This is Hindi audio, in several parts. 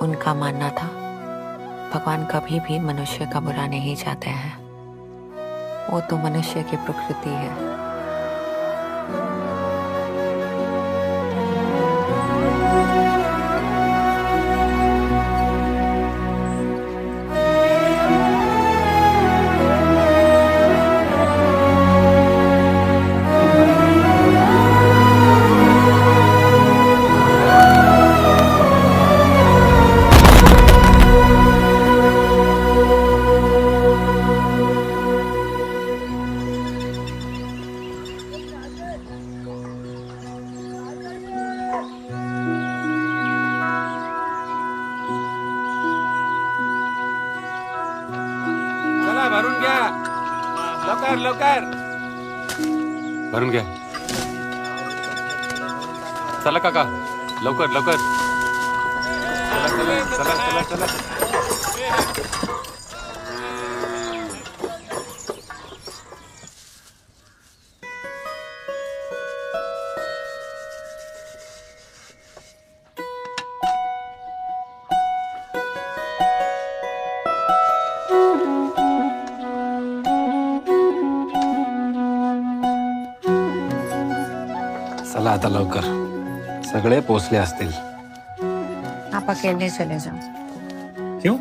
उनका मानना था भगवान कभी भी मनुष्य का बुरा नहीं चाहते हैं। वो तो मनुष्य की प्रकृति है। भरून घ्या लवकर लवकर भरून घ्या चला काका लवकर लवकर चला चला चला चला चला चला आता लवकर सगळे पोचले असतील। आप अकेले चले जाओ। क्यों?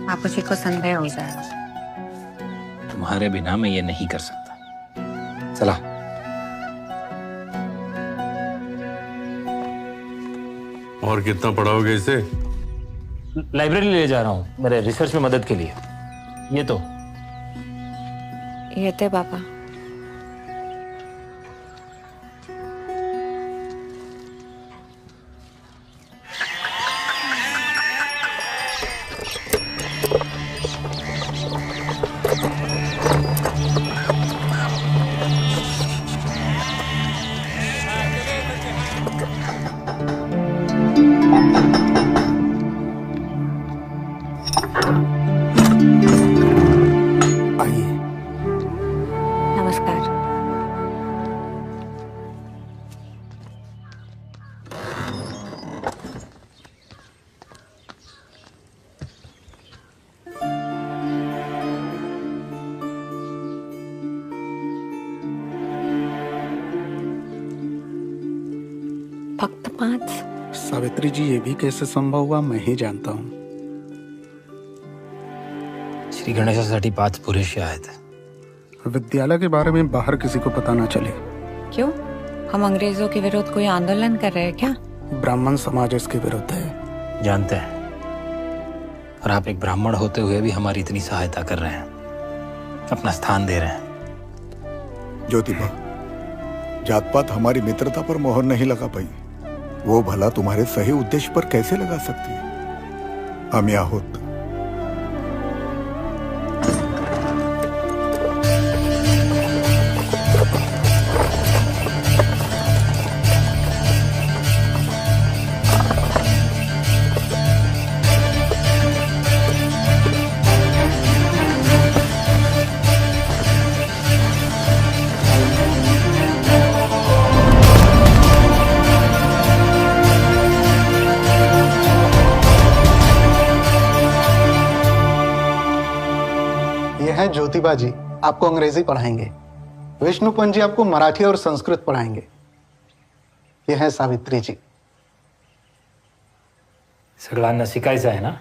बापूजी को संदेह हो जाएगा। तुम्हारे बिना मैं ये नहीं कर सकता। चला। और कितना पढ़ाओगे इसे? लाइब्रेरी ले जा रहा हूँ मेरे रिसर्च में मदद के लिए। ये तो ये थे पापा। नमस्कार। फक्त 5? सावित्री जी, ये भी कैसे संभव हुआ मैं ही जानता हूँ। श्री गणेशासाठी 5 पुरेसे आहेत। विद्यालय के बारे में बाहर किसी को पता ना चले। क्यों? हम अंग्रेजों के विरुद्ध कोई आंदोलन कर रहे हैं क्या? ब्राह्मण समाज इसके विरुद्ध है। जानते हैं, और आप एक ब्राह्मण होते हुए भी हमारी इतनी सहायता कर रहे हैं, अपना स्थान दे रहे हैं। ज्योतिबा, जात पात हमारी मित्रता पर मोहर नहीं लगा पाई, वो भला तुम्हारे सही उद्देश्य पर कैसे लगा सकती है? हम यहाँ होत ज्योतिबा जी आपको अंग्रेजी पढ़ाएंगे, विष्णुपंत जी आपको मराठी और संस्कृत पढ़ाएंगे। यह है सावित्री जी। सगळ्यांना शिकायचं आहे ना?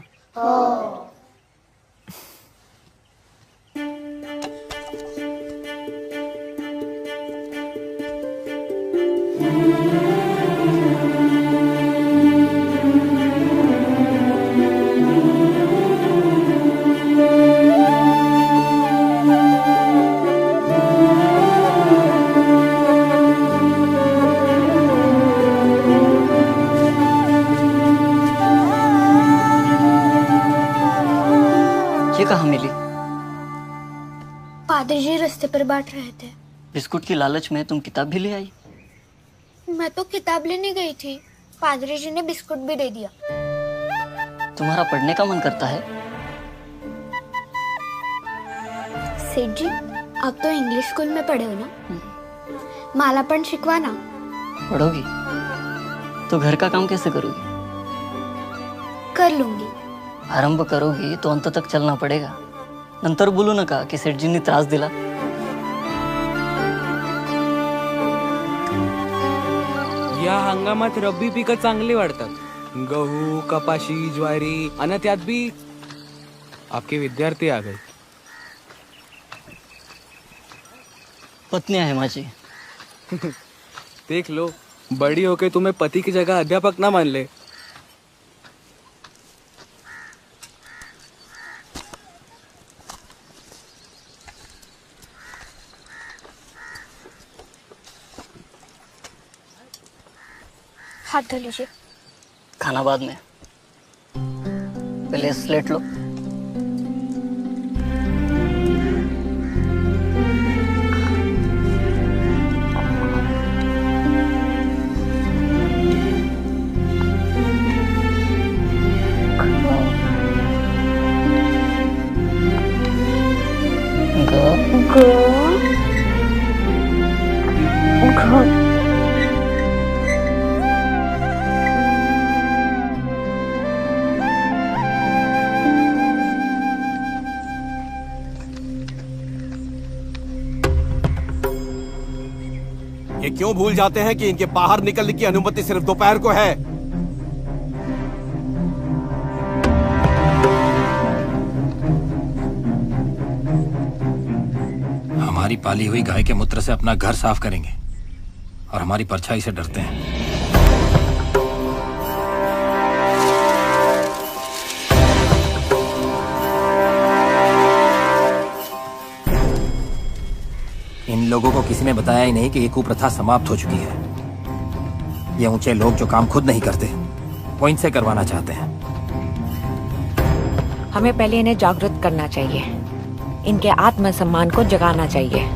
ये कहाँ मिली? पादरी जी रास्ते पर बांट रहे थे। बिस्कुट की लालच में तुम किताब भी ले आई? मैं तो किताब लेने गई थी, पादरी जी ने बिस्कुट भी दे दिया। तुम्हारा पढ़ने का मन करता है? सेठ जी, आप तो इंग्लिश स्कूल में पढ़े हो ना, मला पण शिकवा ना। पढ़ोगी तो घर का काम कैसे करोगी? कर लूंगी. आरंभ करोगी तो अंत तक चलना पडेगा. नंतर बोलू नका की सेठजींनी त्रास दिला. या हंगामात रब्बी पिकं चांगली वाढतात. गहू, कपाशी, ज्वारी आणि त्यात भी आपके विद्यार्थी आ गए. पत्नी आहे माझी. देख लो, बड़ी होके तुम्हें पति की जगह अध्यापक ना मान ले. हाथ धो लीजिए. खाना बाद में, पहले स्लेट लो. ये क्यों भूल जाते हैं कि इनके बाहर निकलने की अनुमति सिर्फ दोपहर को है? हमारी पाली हुई गाय के मूत्र से अपना घर साफ करेंगे और हमारी परछाई से डरते हैं. इन लोगों को किसी ने बताया ही नहीं कि ये कुप्रथा समाप्त हो चुकी है. ये ऊंचे लोग जो काम खुद नहीं करते वो इनसे करवाना चाहते हैं. हमें पहले इन्हें जागृत करना चाहिए. इनके आत्मसम्मान को जगाना चाहिए.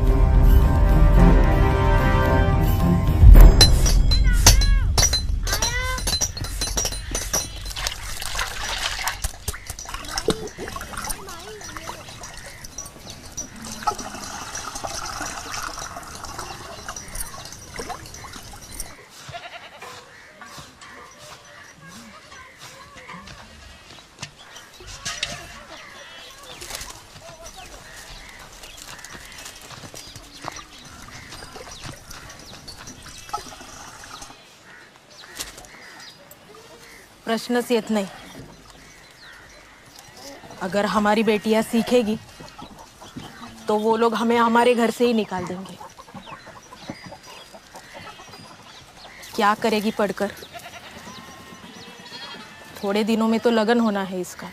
प्रश्नच येत नाही. अगर हमारी बेटियां सीखेगी तो वो लोग हमें हमारे घर से ही निकाल देंगे. क्या करेगी पढ़कर? थोड़े दिनों में तो लगन होना है इसका.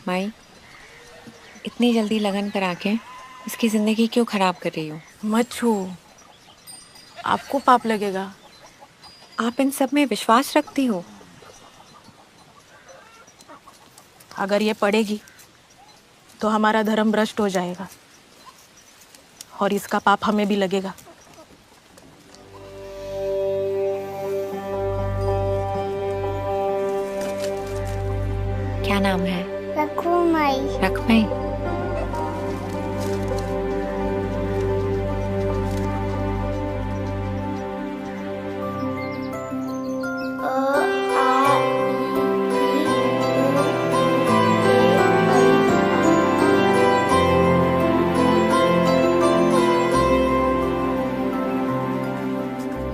माई, इतनी जल्दी लगन करा के इसकी जिंदगी क्यों खराब कर रही हो? मत छू, आपको पाप लगेगा. आप इन सब में विश्वास रखती हो? अगर ये पढ़ेगी तो हमारा धर्म भ्रष्ट हो जाएगा और इसका पाप हमें भी लगेगा. क्या नाम है? रखमाई. रखमाई.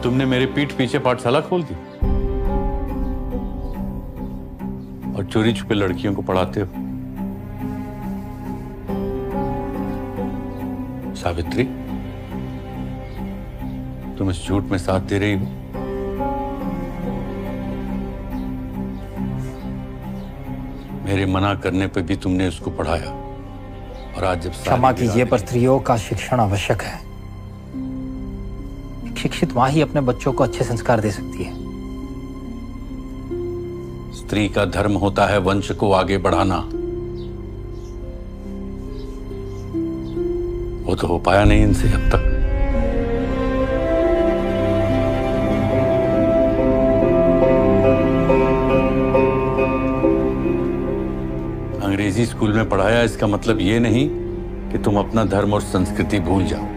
तुमने मेरे पीठ पीछे पाठशाला खोल दी और चोरी छुपे लड़कियों को पढ़ाते हो. सावित्री, तुम इस झूठ में साथ दे रही हो. मेरे मना करने पे भी तुमने उसको पढ़ाया और आज जब क्षमा कीजिए, पर स्त्रियों का शिक्षण आवश्यक है. शिक्षित माँ ही अपने बच्चों को अच्छे संस्कार दे सकती है. स्त्री का धर्म होता है वंश को आगे बढ़ाना. वो तो हो पाया नहीं इनसे अब तक. अंग्रेजी स्कूल में पढ़ाया इसका मतलब ये नहीं कि तुम अपना धर्म और संस्कृति भूल जाओ.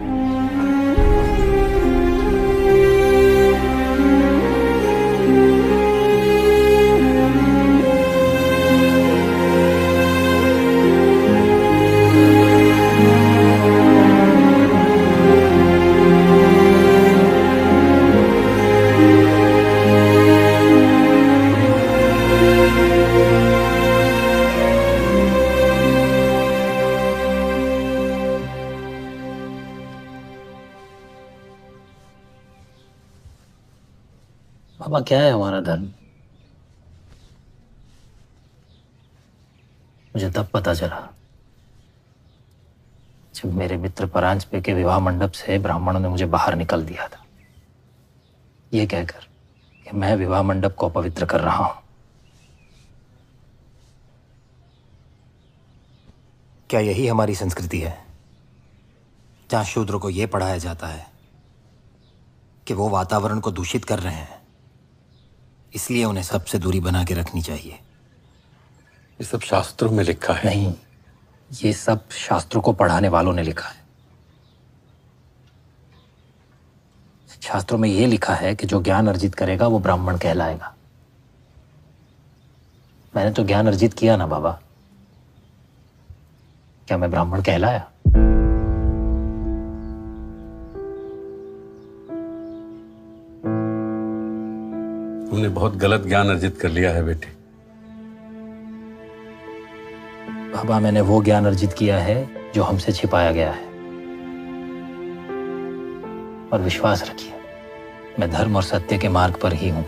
क्या है हमारा धर्म? मुझे तब पता चला जब मेरे मित्र परांज पे के विवाह मंडप से ब्राह्मणों ने मुझे बाहर निकल दिया था, ये कहकर कि मैं विवाह मंडप को अपवित्र कर रहा हूं। क्या यही हमारी संस्कृति है, जहां शूद्रों को यह पढ़ाया जाता है कि वो वातावरण को दूषित कर रहे हैं, इसलिए उन्हें सबसे दूरी बना के रखनी चाहिए? ये सब शास्त्रों में लिखा है। नहीं, ये सब शास्त्रों को पढ़ाने वालों ने लिखा है। शास्त्रों में ये लिखा है कि जो ज्ञान अर्जित करेगा वो ब्राह्मण कहलाएगा। मैंने तो ज्ञान अर्जित किया ना बाबा, क्या मैं ब्राह्मण कहलाया? तुमने बहुत गलत ज्ञान अर्जित कर लिया है बेटे। बाबा, मैंने वो ज्ञान अर्जित किया है जो हमसे छिपाया गया है। और विश्वास रखिए, मैं धर्म और सत्य के मार्ग पर ही हूं।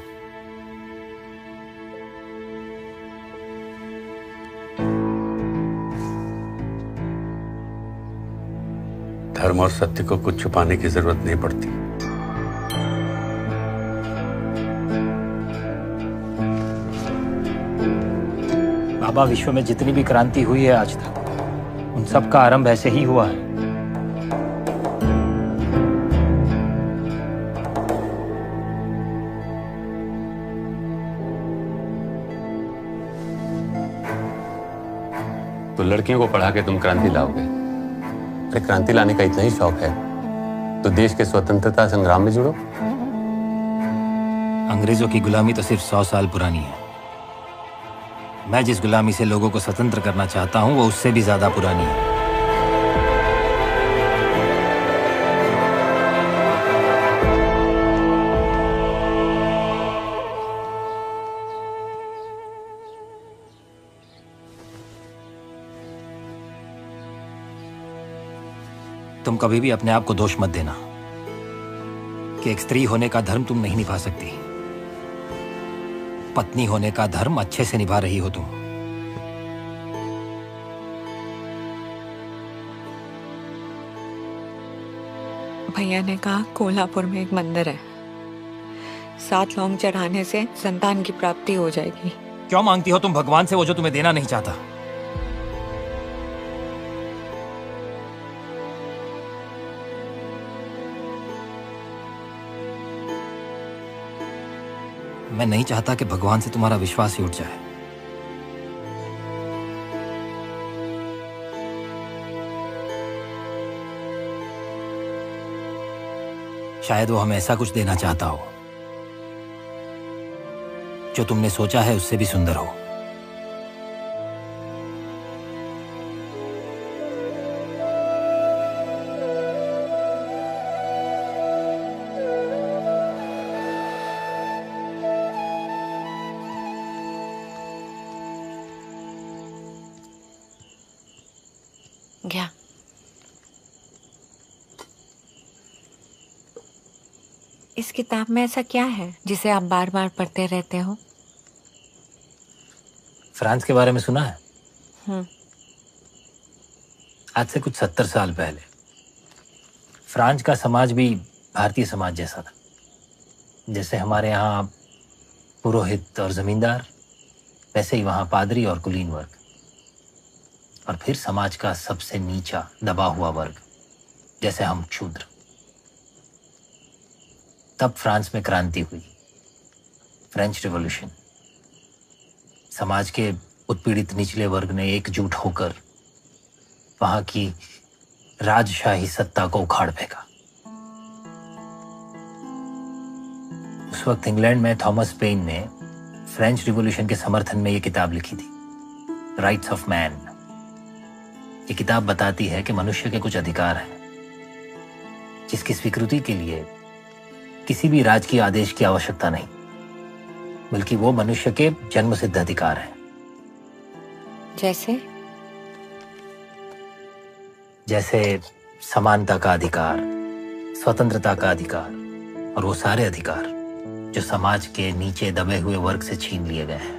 धर्म और सत्य को कुछ छुपाने की जरूरत नहीं पड़ती। बाबा, विश्व में जितनी भी क्रांति हुई है आज तक, उन सब का आरंभ ऐसे ही हुआ है। तो लड़कियों को पढ़ा के तुम क्रांति लाओगे? अरे क्रांति लाने का इतना ही शौक है तो देश के स्वतंत्रता संग्राम में जुड़ो। अंग्रेजों की गुलामी तो सिर्फ 100 साल पुरानी है। मैं जिस गुलामी से लोगों को स्वतंत्र करना चाहता हूं वो उससे भी ज्यादा पुरानी है। तुम कभी भी अपने आप को दोष मत देना कि एक स्त्री होने का धर्म तुम नहीं निभा सकती। पत्नी होने का धर्म अच्छे से निभा रही हो तुम। भैया ने कहा कोल्हापुर में एक मंदिर है, 7 लौंग चढ़ाने से संतान की प्राप्ति हो जाएगी। क्यों मांगती हो तुम भगवान से वो जो तुम्हें देना नहीं चाहता? मैं नहीं चाहता कि भगवान से तुम्हारा विश्वास ही उठ जाए। शायद वो हमें ऐसा कुछ देना चाहता हो जो तुमने सोचा है उससे भी सुंदर हो। क्या? इस किताब में ऐसा क्या है जिसे आप बार बार पढ़ते रहते हो? फ्रांस के बारे में सुना है? आज से कुछ 70 साल पहले फ्रांस का समाज भी भारतीय समाज जैसा था। जैसे हमारे यहाँ पुरोहित और जमींदार, वैसे ही वहाँ पादरी और कुलीन वर्ग, और फिर समाज का सबसे नीचा दबा हुआ वर्ग जैसे हम क्षूद्र। तब फ्रांस में क्रांति हुई, फ्रेंच रिवॉल्यूशन। समाज के उत्पीड़ित निचले वर्ग ने एकजुट होकर वहां की राजशाही सत्ता को उखाड़ फेंका। उस वक्त इंग्लैंड में थॉमस पेन ने फ्रेंच रिवॉल्यूशन के समर्थन में यह किताब लिखी थी, राइट्स ऑफ मैन। ये किताब बताती है कि मनुष्य के कुछ अधिकार हैं जिसकी स्वीकृति के लिए किसी भी राज की आदेश की आवश्यकता नहीं, बल्कि वो मनुष्य के जन्मसिद्ध अधिकार हैं। जैसे समानता का अधिकार, स्वतंत्रता का अधिकार और वो सारे अधिकार जो समाज के नीचे दबे हुए वर्ग से छीन लिए गए हैं।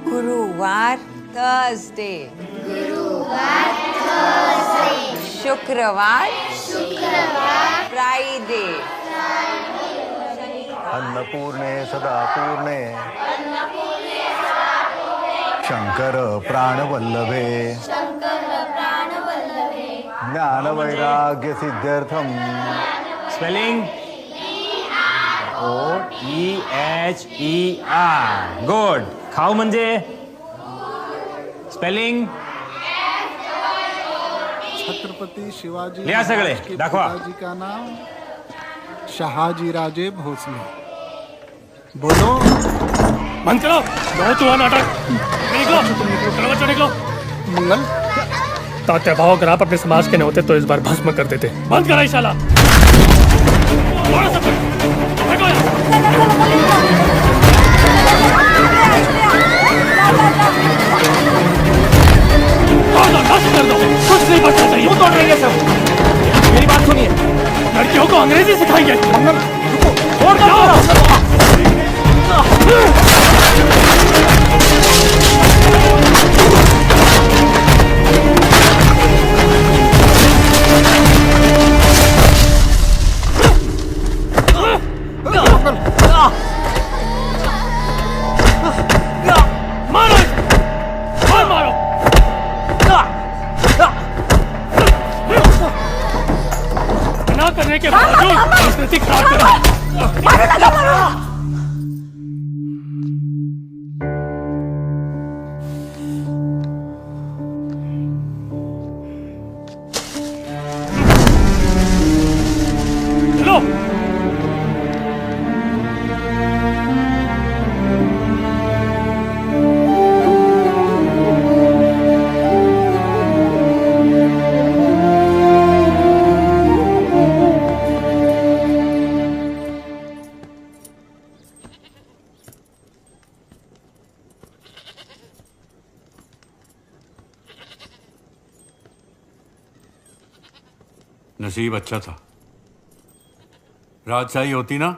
गुरुवार थर्सडे, शुक्रवार फ्राइडे, अन्नपूर्णे सदा पूर्णे शंकर प्राणवल्लभे ज्ञान वैराग्य सिद्ध्यर्थम। Spelling OEHER। गुड। खाऊ म्हणजे स्पेलिंग छत्रपति शिवाजी लिहा सगळे, महाराज के दाखवा। पिताजी का नाम शहाजी राजे भोसले। बोलो। बंद करो, बहुत हुआ नाटक। निकलो, चलो बच्चों निकलो। मंगल तात्या भाव अगर आप अपने समाज के न होते तो इस बार भस्म कर देते। बंद करा शाला। कर दो, कुछ नहीं बचना चाहिए। क्यों तोड़ रही है सब? मेरी बात सुनिए, लड़कियों को अंग्रेजी सिखाएंगे। छोड़ दो। करने के बावजूद संस्कृति खराब करा। चलो। नसीब अच्छा था। राजशाही होती ना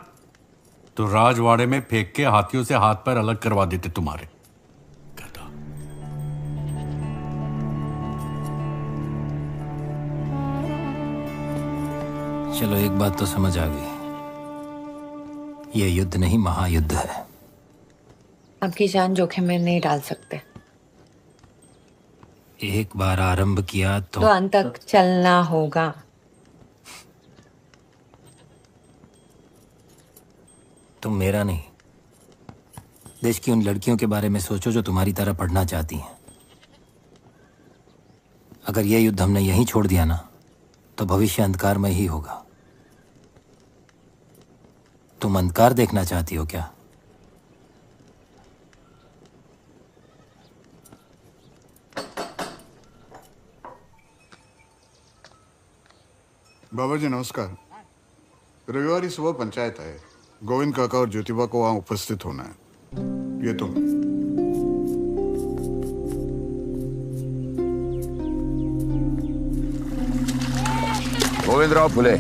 तो राजवाड़े में फेंक के हाथियों से हाथ पैर अलग करवा देते तुम्हारे। चलो एक बात तो समझ आ गई, ये युद्ध नहीं महायुद्ध है। आपकी जान जोखिम में नहीं डाल सकते। एक बार आरंभ किया तो अंत तक चलना होगा। तुम मेरा नहीं, देश की उन लड़कियों के बारे में सोचो जो तुम्हारी तरह पढ़ना चाहती हैं। अगर यह युद्ध हमने यहीं छोड़ दिया ना तो भविष्य अंधकारमय ही होगा। तुम अंधकार देखना चाहती हो क्या? बाबा जी नमस्कार। रविवार सुबह पंचायत है, गोविंद काका और ज्योतिबा को वहां उपस्थित होना है। ये तुम। गोविंदराव फुले,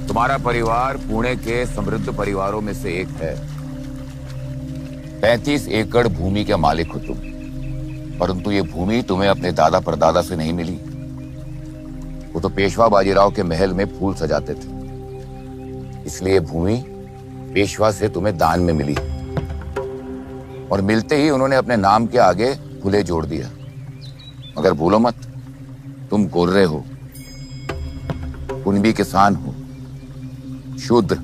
तुम्हारा परिवार पुणे के समृद्ध परिवारों में से एक है। 35 एकड़ भूमि के मालिक हो तुम, परंतु ये भूमि तुम्हें अपने दादा परदादा से नहीं मिली। वो तो पेशवा बाजीराव के महल में फूल सजाते थे, इसलिए भूमि पेशवा से तुम्हें दान में मिली और मिलते ही उन्होंने अपने नाम के आगे फुले जोड़ दिया। मगर भूलो मत, तुम गोर्रे हो, कुणबी किसान हो, शूद्र।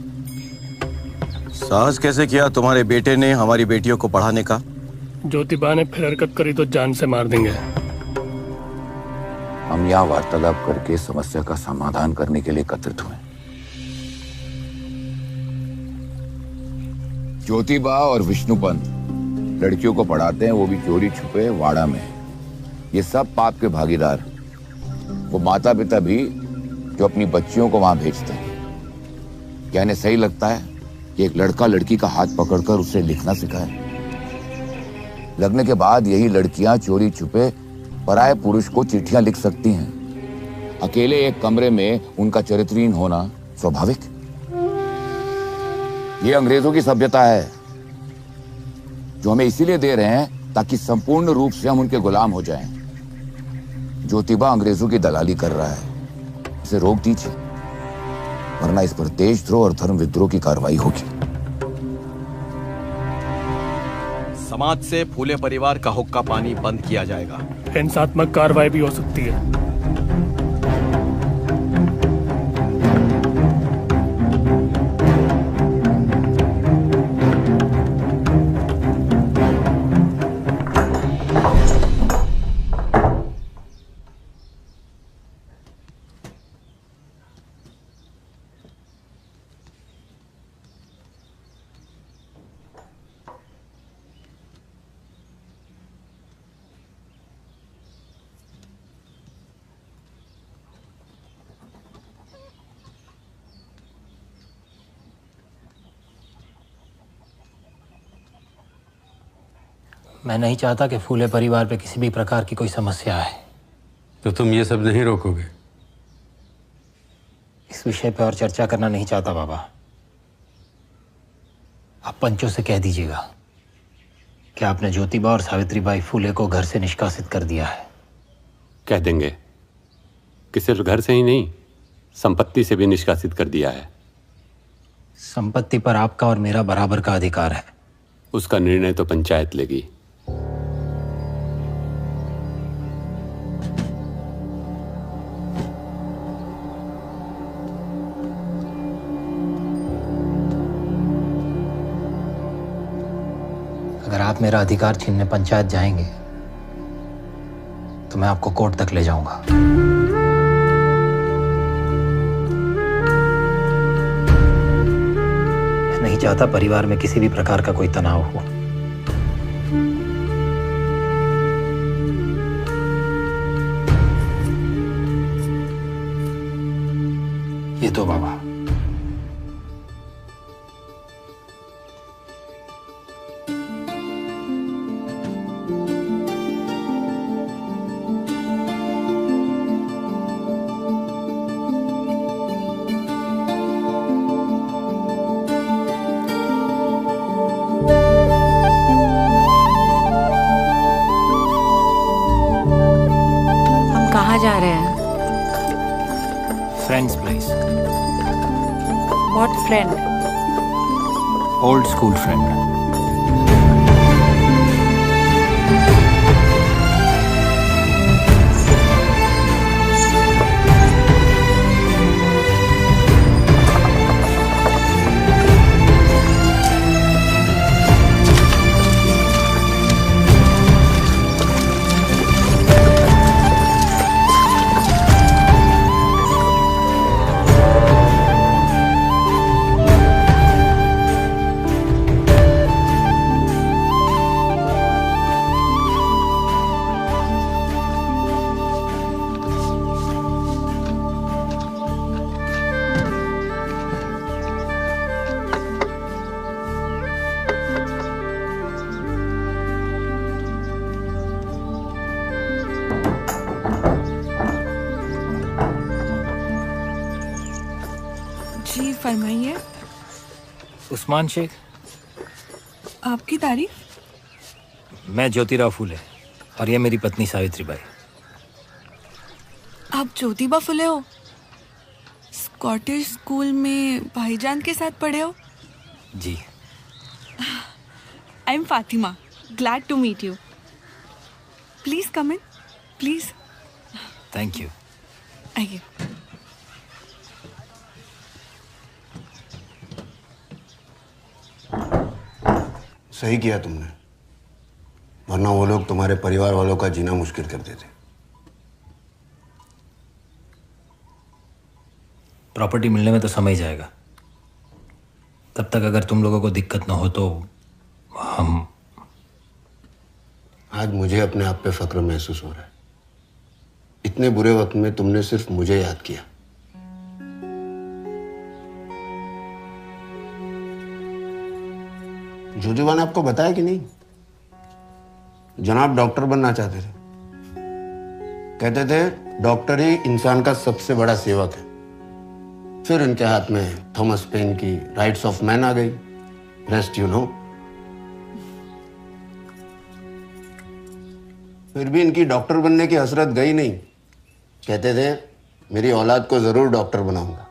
साहस कैसे किया तुम्हारे बेटे ने हमारी बेटियों को पढ़ाने का? ज्योतिबा ने फिर हरकत करी तो जान से मार देंगे। हम यहाँ वार्तालाप करके समस्या का समाधान करने के लिए एकत्रित हुए। ज्योतिबा और विष्णुपंत लड़कियों को पढ़ाते हैं, वो भी चोरी छुपे वाड़ा में। ये सब पाप के भागीदार। वो माता पिता भी जो अपनी बच्चियों को वहां भेजते हैं। क्या इन्हें सही लगता है कि एक लड़का लड़की का हाथ पकड़कर उसे लिखना सिखाए? लगने के बाद यही लड़कियां चोरी छुपे पराये पुरुष को चिट्ठियां लिख सकती हैं। अकेले एक कमरे में उनका चरित्रहीन होना स्वाभाविक। ये अंग्रेजों की सभ्यता है जो हमें इसीलिए दे रहे हैं ताकि संपूर्ण रूप से हम उनके गुलाम हो जाएं। ज्योतिबा अंग्रेजों की दलाली कर रहा है, इसे रोक दीजिए, वरना इस पर देशद्रोह और धर्म विद्रोह की कार्रवाई होगी। समाज से फूले परिवार का हुक्का पानी बंद किया जाएगा। हिंसात्मक कार्रवाई भी हो सकती है। मैं नहीं चाहता कि फूले परिवार पे किसी भी प्रकार की कोई समस्या आए। तो तुम ये सब नहीं रोकोगे? इस विषय पे और चर्चा करना नहीं चाहता बाबा। आप पंचों से कह दीजिएगा कि आपने ज्योतिबा और सावित्रीबाई फूले को घर से निष्कासित कर दिया है। कह देंगे कि सिर्फ घर से ही नहीं, संपत्ति से भी निष्कासित कर दिया है। संपत्ति पर आपका और मेरा बराबर का अधिकार है। उसका निर्णय तो पंचायत लेगी। अगर आप मेरा अधिकार छीनने पंचायत जाएंगे तो मैं आपको कोर्ट तक ले जाऊंगा। मैं नहीं चाहता परिवार में किसी भी प्रकार का कोई तनाव हो। ये तो बाबा, कहाँ जा रहे हैं? Friends place. What friend? Old school friend. जी फरमाइए। उस्मान शेख। आपकी तारीफ? मैं ज्योतिराव फूले और ये मेरी पत्नी सावित्रीबाई। आप ज्योतिबा फुले हो? स्कॉटिश स्कूल में भाईजान के साथ पढ़े हो? जी। I am Fatima, glad to meet you. Please come in, please. Thank you. आइए। सही किया तुमने, वरना वो लोग तुम्हारे परिवार वालों का जीना मुश्किल कर देते। प्रॉपर्टी मिलने में तो समय जाएगा, तब तक अगर तुम लोगों को दिक्कत ना हो तो हम। आज मुझे अपने आप पे फक्र महसूस हो रहा है। इतने बुरे वक्त में तुमने सिर्फ मुझे याद किया। जोजुबा ने आपको बताया कि नहीं? जनाब डॉक्टर बनना चाहते थे, कहते थे डॉक्टर ही इंसान का सबसे बड़ा सेवक है। फिर उनके हाथ में थॉमस पेन की राइट्स ऑफ मैन आ गई। Rest you know. फिर भी इनकी डॉक्टर बनने की हसरत गई नहीं। कहते थे मेरी औलाद को जरूर डॉक्टर बनाऊंगा।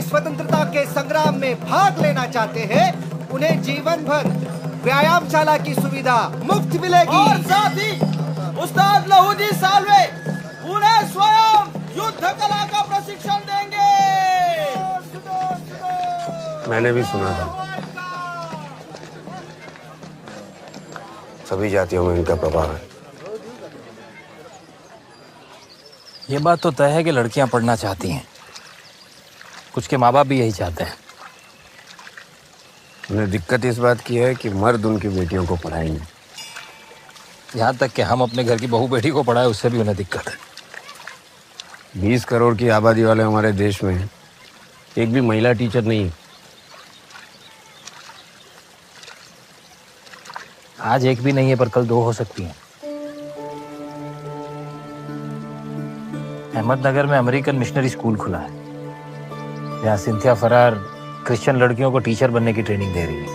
स्वतंत्रता के संग्राम में भाग लेना चाहते हैं, उन्हें जीवन भर व्यायामशाला की सुविधा मुफ्त मिलेगी। और साथ ही उस्ताद लहूजी सालवे उन्हें स्वयं युद्ध कला का प्रशिक्षण देंगे। मैंने भी सुना था सभी जातियों में इनका प्रभाव है। ये बात तो तय है कि लड़कियां पढ़ना चाहती हैं। कुछ के माँ बाप भी यही चाहते हैं। उन्हें दिक्कत इस बात की है कि मर्द उनकी बेटियों को पढ़ाएंगे। यहाँ तक कि हम अपने घर की बहू बेटी को पढ़ाए उससे भी उन्हें दिक्कत है। 20 करोड़ की आबादी वाले हमारे देश में एक भी महिला टीचर नहीं है। आज एक भी नहीं है पर कल 2 हो सकती हैं। अहमदनगर में अमेरिकन मिशनरी स्कूल खुला है जहाँ सिंथिया फरार क्रिश्चियन लड़कियों को टीचर बनने की ट्रेनिंग दे रही है।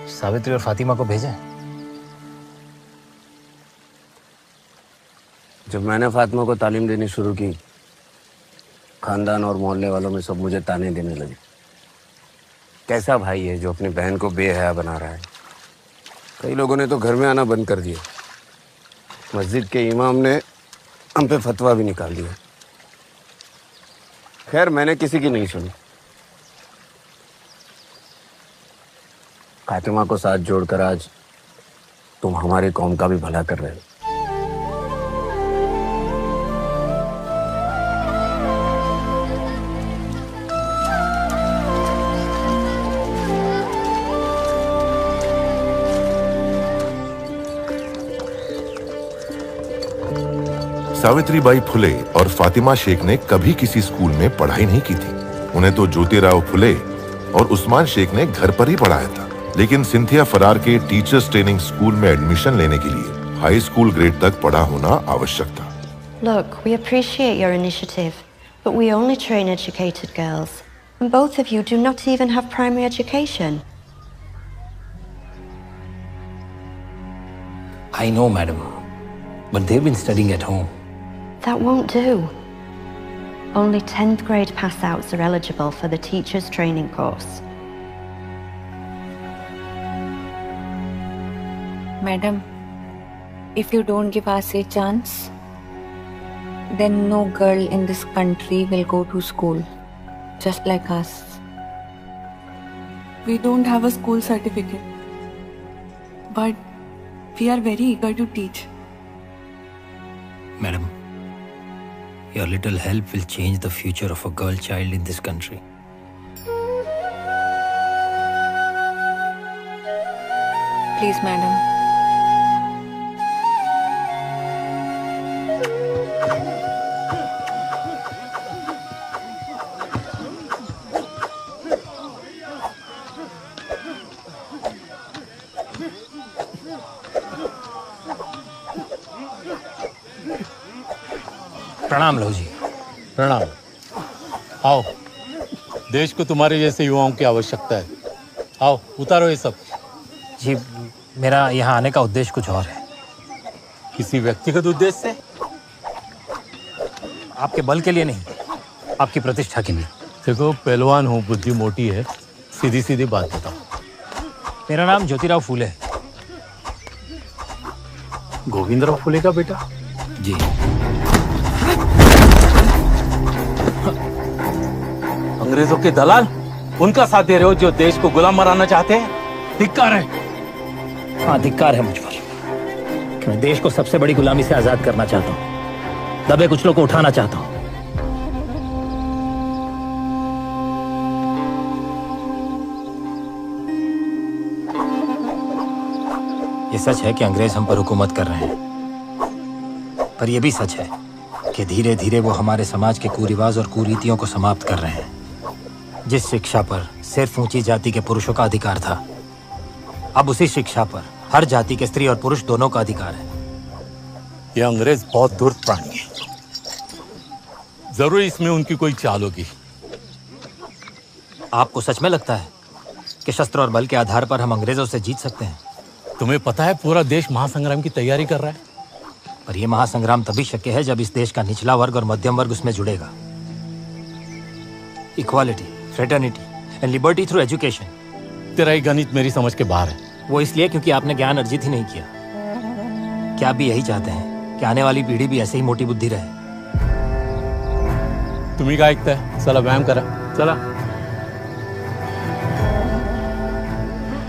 सावित्री और फातिमा को भेजें। जब मैंने फातिमा को तालीम देनी शुरू की, खानदान और मोहल्ले वालों में सब मुझे ताने देने लगे। कैसा भाई है जो अपनी बहन को बेहया बना रहा है। कई लोगों ने तो घर में आना बंद कर दिया। मस्जिद के इमाम ने हम पे फतवा भी निकाल दिया। खैर मैंने किसी की नहीं सुनी। फातिमा को साथ जोड़कर आज तुम हमारी कौम का भी भला कर रहे हो। सावित्रीबाई फुले और फातिमा शेख ने कभी किसी स्कूल में पढ़ाई नहीं की थी। उन्हें तो ज्योतिराव फुले और उस्मान शेख ने घर पर ही पढ़ाया था। लेकिन सिंथिया फरार के टीचर्स ट्रेनिंग स्कूल में एडमिशन लेने के लिए हाई स्कूल ग्रेड तक पढ़ा होना आवश्यक था। Look, we appreciate your initiative, but we only train educated girls. And both of you do not even have primary education. I know, madam, but they've been studying at home. That won't do. Only 10th grade pass-outs are eligible for the teacher's training course. Madam, if you don't give us a chance, then no girl in this country will go to school, just like us. We don't have a school certificate, but we are very eager to teach. Madam, your little help will change the future of a girl child in this country. Please, madam. प्रणाम लो जी। प्रणाम। आओ, देश को तुम्हारे जैसे युवाओं की आवश्यकता है। आओ उतारो ये सब। जी, मेरा यहाँ आने का उद्देश्य कुछ और है। किसी व्यक्तिगत उद्देश्य से? आपके बल के लिए नहीं, आपकी प्रतिष्ठा के लिए। देखो पहलवान हूँ, बुद्धि मोटी है, सीधी सीधी बात बताओ। मेरा नाम ज्योतिराव फूले है। गोविंदराव फुले का बेटा? जी। अंग्रेजों के दलाल उनका साथ दे रहे हो जो देश को गुलाम बनाना चाहते हैं। धिक्कार है। हाँ, धिक्कार है मुझ पर कि मैं देश को सबसे बड़ी गुलामी से आजाद करना चाहता हूँ, दबे कुचलों को उठाना चाहता हूँ। ये सच है कि अंग्रेज हम पर हुकूमत कर रहे हैं, पर यह भी सच है कि धीरे धीरे वो हमारे समाज के कुरिवाज और कुरीतियों को समाप्त कर रहे हैं। जिस शिक्षा पर सिर्फ ऊंची जाति के पुरुषों का अधिकार था, अब उसी शिक्षा पर हर जाति के स्त्री और पुरुष दोनों का अधिकार है। ये अंग्रेज बहुत धूर्त प्राणी है, जरूर इसमें उनकी कोई चाल होगी। आपको सच में लगता है कि शस्त्र और बल के आधार पर हम अंग्रेजों से जीत सकते हैं? तुम्हें पता है पूरा देश महासंग्राम की तैयारी कर रहा है। पर यह महासंग्राम तभी शक्य है जब इस देश का निचला वर्ग और मध्यम वर्ग उसमें जुड़ेगा। Equality, fraternity and liberty through education. तेरा ये गणित मेरी समझ के बाहर है। वो इसलिए क्योंकि आपने ज्ञान अर्जित ही नहीं किया। क्या आप भी यही चाहते हैं कि आने वाली पीढ़ी भी ऐसे ही मोटी बुद्धि रहे? तुम्ही काय ऐकताय? चला व्यायाम करा, चला।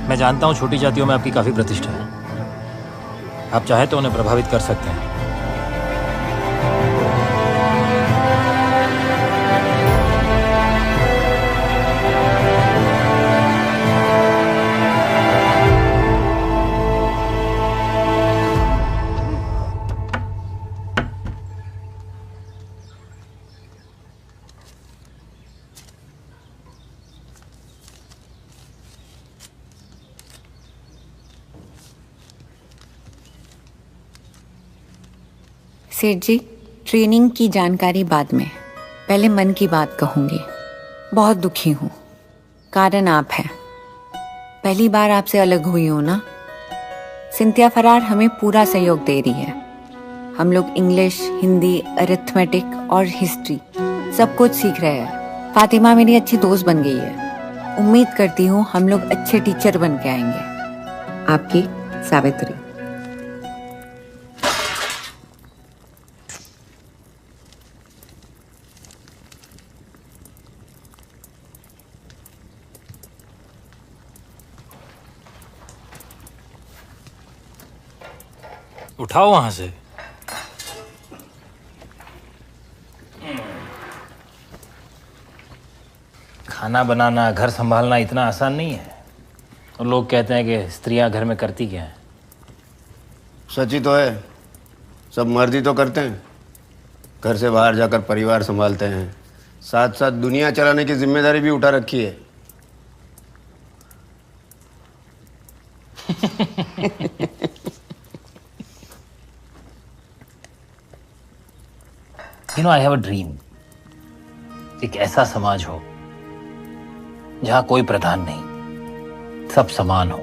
मैं जानता हूं छोटी जातियों में आपकी काफी प्रतिष्ठा है, आप चाहे तो उन्हें प्रभावित कर सकते हैं। सेठ जी, ट्रेनिंग की जानकारी बाद में, पहले मन की बात कहूंगी। बहुत दुखी हूँ, कारण आप हैं। पहली बार आपसे अलग हुई हूँ ना। सिंथिया फरार हमें पूरा सहयोग दे रही है। हम लोग इंग्लिश, हिंदी, अरिथमेटिक और हिस्ट्री सब कुछ सीख रहे हैं। फातिमा मेरी अच्छी दोस्त बन गई है। उम्मीद करती हूँ हम लोग अच्छे टीचर बन के आएंगे। आपकी सावित्री। उठाओ वहां से। खाना बनाना, घर संभालना इतना आसान नहीं है। और लोग कहते हैं कि स्त्रियां घर में करती क्या है। सच ही तो है, सब मर्द ही तो करते हैं। घर से बाहर जाकर परिवार संभालते हैं, साथ साथ दुनिया चलाने की जिम्मेदारी भी उठा रखी है। I have a dream। एक ऐसा समाज हो जहां कोई प्रधान नहीं, सब समान हो।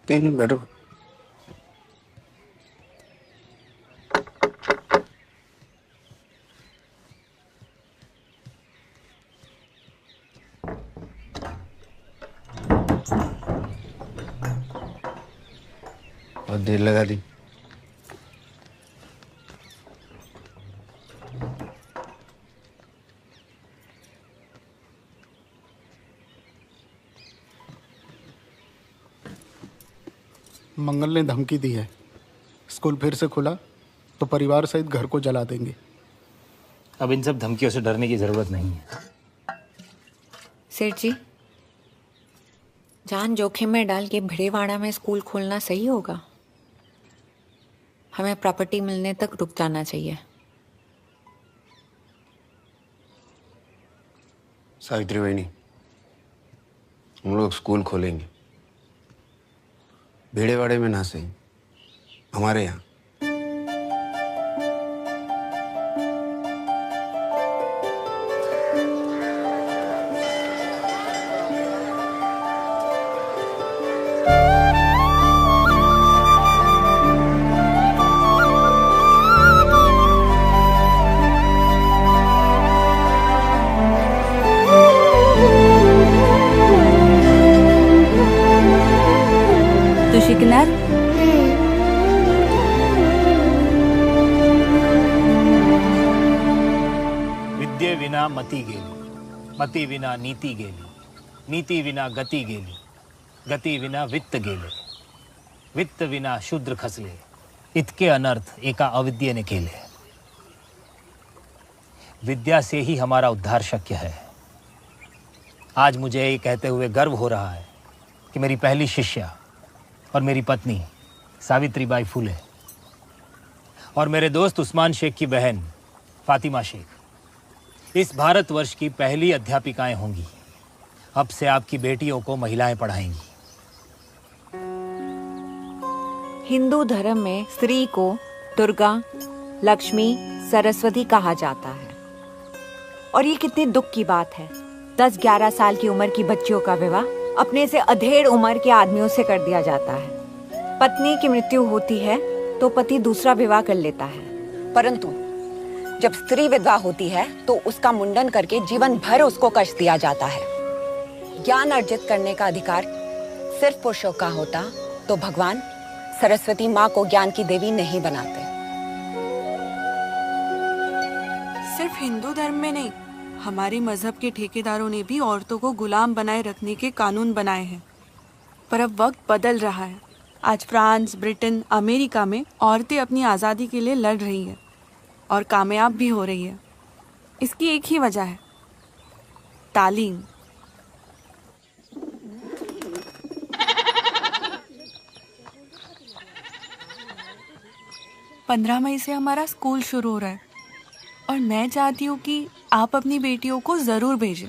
नहीं बैठो। बहुत देर लगा दी। मंगल ने धमकी दी है, स्कूल फिर से खुला तो परिवार सहित घर को जला देंगे। अब इन सब धमकियों से डरने की जरूरत नहीं है। सेठ जी, जान जोखिम में डाल के भिड़ेवाड़ा में स्कूल खोलना सही होगा? हमें प्रॉपर्टी मिलने तक रुक जाना चाहिए। सावित्री बहनी, हम लोग स्कूल खोलेंगे, भिड़ेवाड़े में ना सही, हमारे यहाँ। शिकणार विद्ये विना मती गेली, मती विना नीती गेली, नीती विना गती गेली, गती विना वित्त गेले, वित्त विना शूद्र खसले, इतके अनर्थ एका अविद्येने केले। विद्या से ही हमारा उद्धार शक्य है। आज मुझे ये कहते हुए गर्व हो रहा है कि मेरी पहली शिष्या और मेरी पत्नी सावित्री बाई फुले और मेरे दोस्त उस्मान शेख की बहन फातिमा शेख इस भारतवर्ष की पहली अध्यापिकाएं होंगी। अब से आपकी बेटियों को महिलाएं पढ़ाएंगी। हिंदू धर्म में स्त्री को दुर्गा, लक्ष्मी, सरस्वती कहा जाता है। और ये कितने दुख की बात है, 10-11 साल की उम्र की बच्चियों का विवाह अपने से अधेड़ उम्र के आदमियों से कर दिया जाता है। पत्नी की मृत्यु होती है तो पति दूसरा विवाह कर लेता है, परंतु जब स्त्री विधवा होती है तो उसका मुंडन करके जीवन भर उसको कष्ट दिया जाता है। ज्ञान अर्जित करने का अधिकार सिर्फ पुरुषों का होता तो भगवान सरस्वती माँ को ज्ञान की देवी नहीं बनाते। सिर्फ हिंदू धर्म में नहीं, हमारे मजहब के ठेकेदारों ने भी औरतों को गुलाम बनाए रखने के कानून बनाए हैं। पर अब वक्त बदल रहा है। आज फ्रांस, ब्रिटेन, अमेरिका में औरतें अपनी आज़ादी के लिए लड़ रही हैं और कामयाब भी हो रही है। इसकी एक ही वजह है, तालीम। पंद्रह मई से हमारा स्कूल शुरू हो रहा है और मैं चाहती हूँ कि आप अपनी बेटियों को ज़रूर भेजें।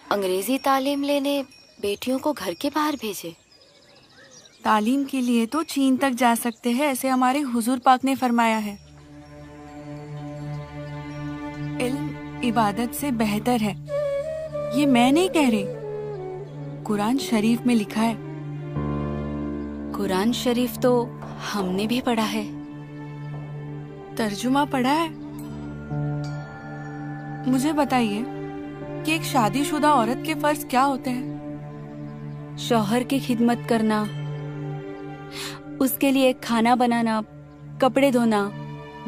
अंग्रेजी तालीम लेने बेटियों को घर के बाहर भेजें? तालीम के लिए तो चीन तक जा सकते हैं, ऐसे हमारे हुजूर पाक ने फरमाया है। इल्म इबादत से बेहतर है, ये मैं नहीं कह रही, कुरान शरीफ में लिखा है। कुरान शरीफ तो हमने भी पढ़ा है। तर्जुमा पढ़ा है? मुझे बताइए कि एक शादीशुदा औरत के फर्ज क्या होते हैं? शौहर की खिदमत करना, उसके लिए खाना बनाना, कपड़े धोना,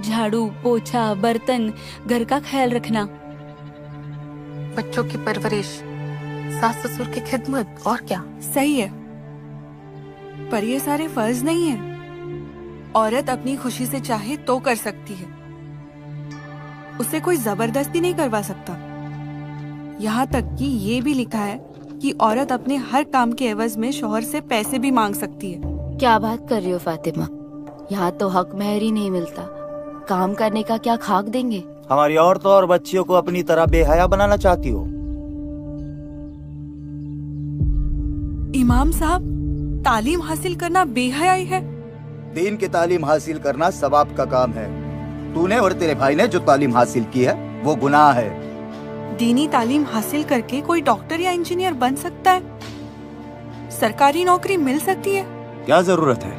झाड़ू पोछा, बर्तन, घर का ख्याल रखना, बच्चों की परवरिश, सास ससुर की खिदमत, और क्या। सही है, पर ये सारे फर्ज नहीं है। औरत अपनी खुशी से चाहे तो कर सकती है, उसे कोई जबरदस्ती नहीं करवा सकता। यहाँ तक कि ये भी लिखा है कि औरत अपने हर काम के एवज में शौहर से पैसे भी मांग सकती है। क्या बात कर रही हो फातिमा, यहाँ तो हक महर ही नहीं मिलता, काम करने का क्या खाक देंगे? हमारी औरतों और बच्चियों को अपनी तरह बेहया बनाना चाहती हो? इमाम साहब, तालीम हासिल करना बेहयाई है? दीन की तालीम हासिल करना सवाब का काम है। तूने और तेरे भाई ने जो तालीम हासिल की है वो गुनाह है। दीनी तालीम हासिल करके कोई डॉक्टर या इंजीनियर बन सकता है? सरकारी नौकरी मिल सकती है? क्या जरूरत है?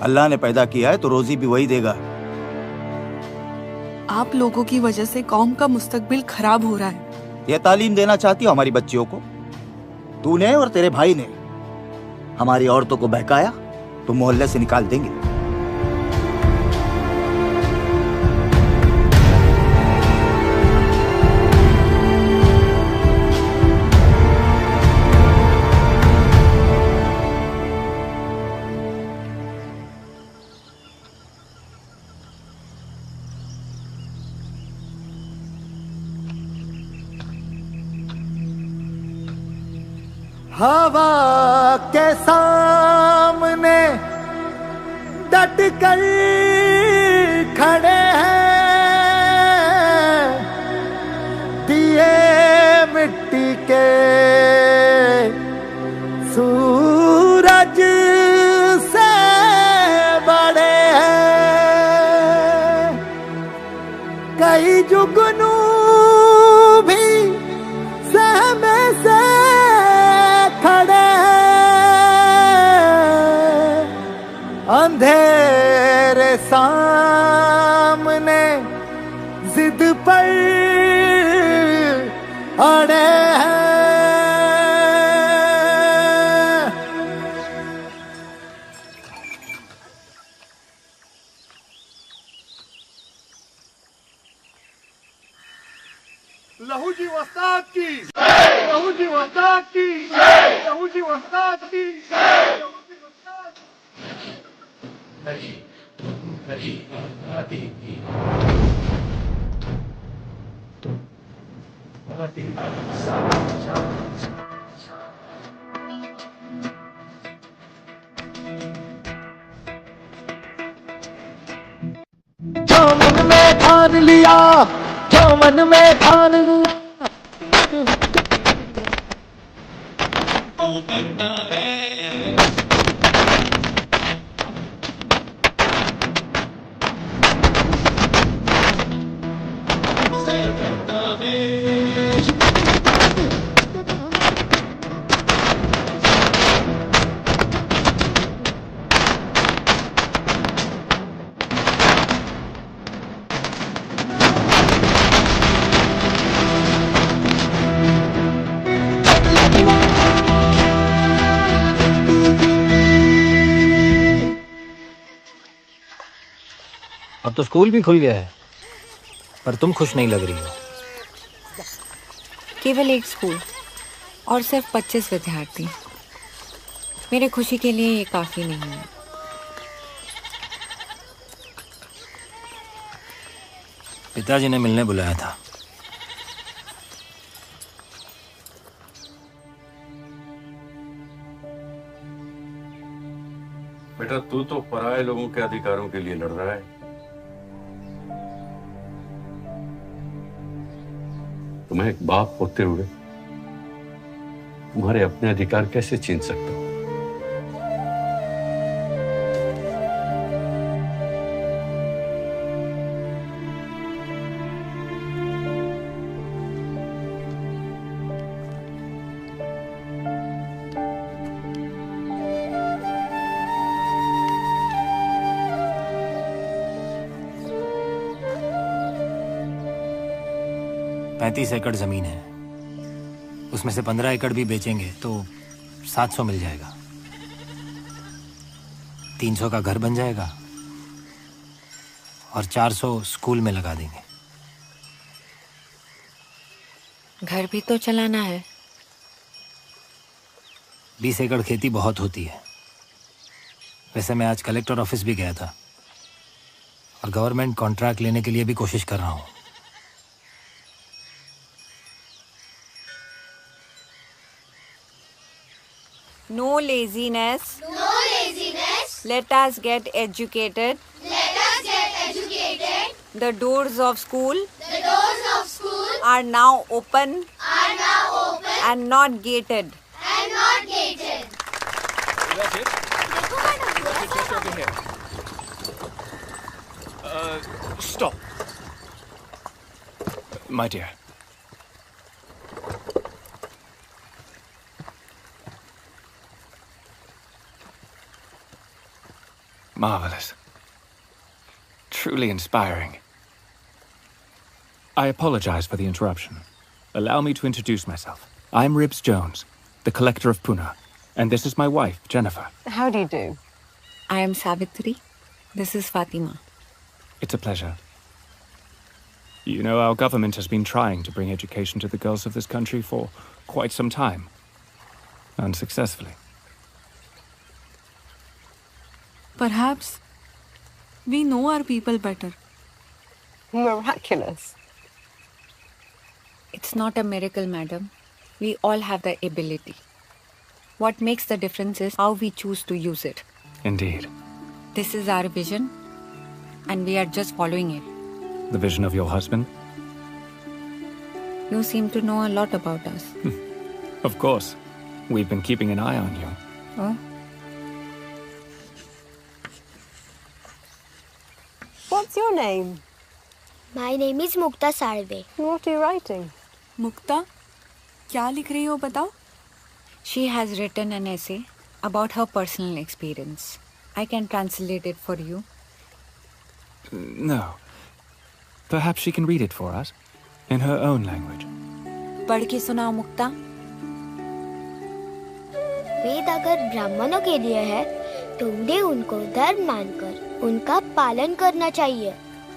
अल्लाह ने पैदा किया है तो रोजी भी वही देगा। आप लोगों की वजह से कौम का मुस्तकबिल खराब हो रहा है। ये तालीम देना चाहती हो हमारी बच्चियों को? तूने और तेरे भाई ने हमारी औरतों को बहकाया तो मोहल्ले से निकाल देंगे। हवा के सामने डट कर खड़े हैं, दिए मिट्टी के सूरज से बड़े हैं। कई जुगनू भी सहमे से खड़े हैं, अंधेरे सामने जिद पर अड़े हैं। लहू जी वस्ताद की, लहू जी वस्ताद की, लहू जी वस्ताद की। जो मन में ठान लिया, जो मन में ठान लिया, अब तो स्कूल भी खुल गया है, पर तुम खुश नहीं लग रही हो। केवल एक स्कूल और सिर्फ 25 विद्यार्थी, मेरे खुशी के लिए ये काफी नहीं है। पिताजी ने मिलने बुलाया था। बेटा, तू तो पराये लोगों के अधिकारों के लिए लड़ रहा है। तुम्हें एक बाप होते हुए तुम्हारे अपने अधिकार कैसे छीन सकता हूं? पैंतीस एकड़ जमीन है, उसमें से 15 एकड़ भी बेचेंगे तो 700 मिल जाएगा। 300 का घर बन जाएगा और 400 स्कूल में लगा देंगे। घर भी तो चलाना है। 20 एकड़ खेती बहुत होती है। वैसे मैं आज कलेक्टर ऑफिस भी गया था और गवर्नमेंट कॉन्ट्रैक्ट लेने के लिए भी कोशिश कर रहा हूँ। No laziness. No laziness. Let us get educated. Let us get educated. The doors of school. The doors of school are now open. Are now open. And not gated. And not gated. Stop. My dear. Marvelous. Truly inspiring. I apologize for the interruption. Allow me to introduce myself. I'm Ribs Jones, the collector of Pune, and this is my wife, Jennifer. How do you do? I am Savitri. This is Fatima. It's a pleasure. You know, our government has been trying to bring education to the girls of this country for quite some time. Unsuccessfully. Perhaps we know our people better. Miraculous. It's not a miracle, madam. We all have the ability. What makes the difference is how we choose to use it. Indeed. This is our vision, and we are just following it. The vision of your husband? You seem to know a lot about us. Of course. We've been keeping an eye on you. Oh? What's your name? My name is Mukta Salve. What are you writing? मुक्ता, क्या लिख रही हो बताओ? She has written an essay about her personal experience. I can translate it for you. No. Perhaps she can read it for us, in her own language. पढ़ के सुनाओ मुक्ता. वेद अगर ब्राह्मणों के लिए है तो उन्हें उनको धर्म मानकर उनका पालन करना चाहिए.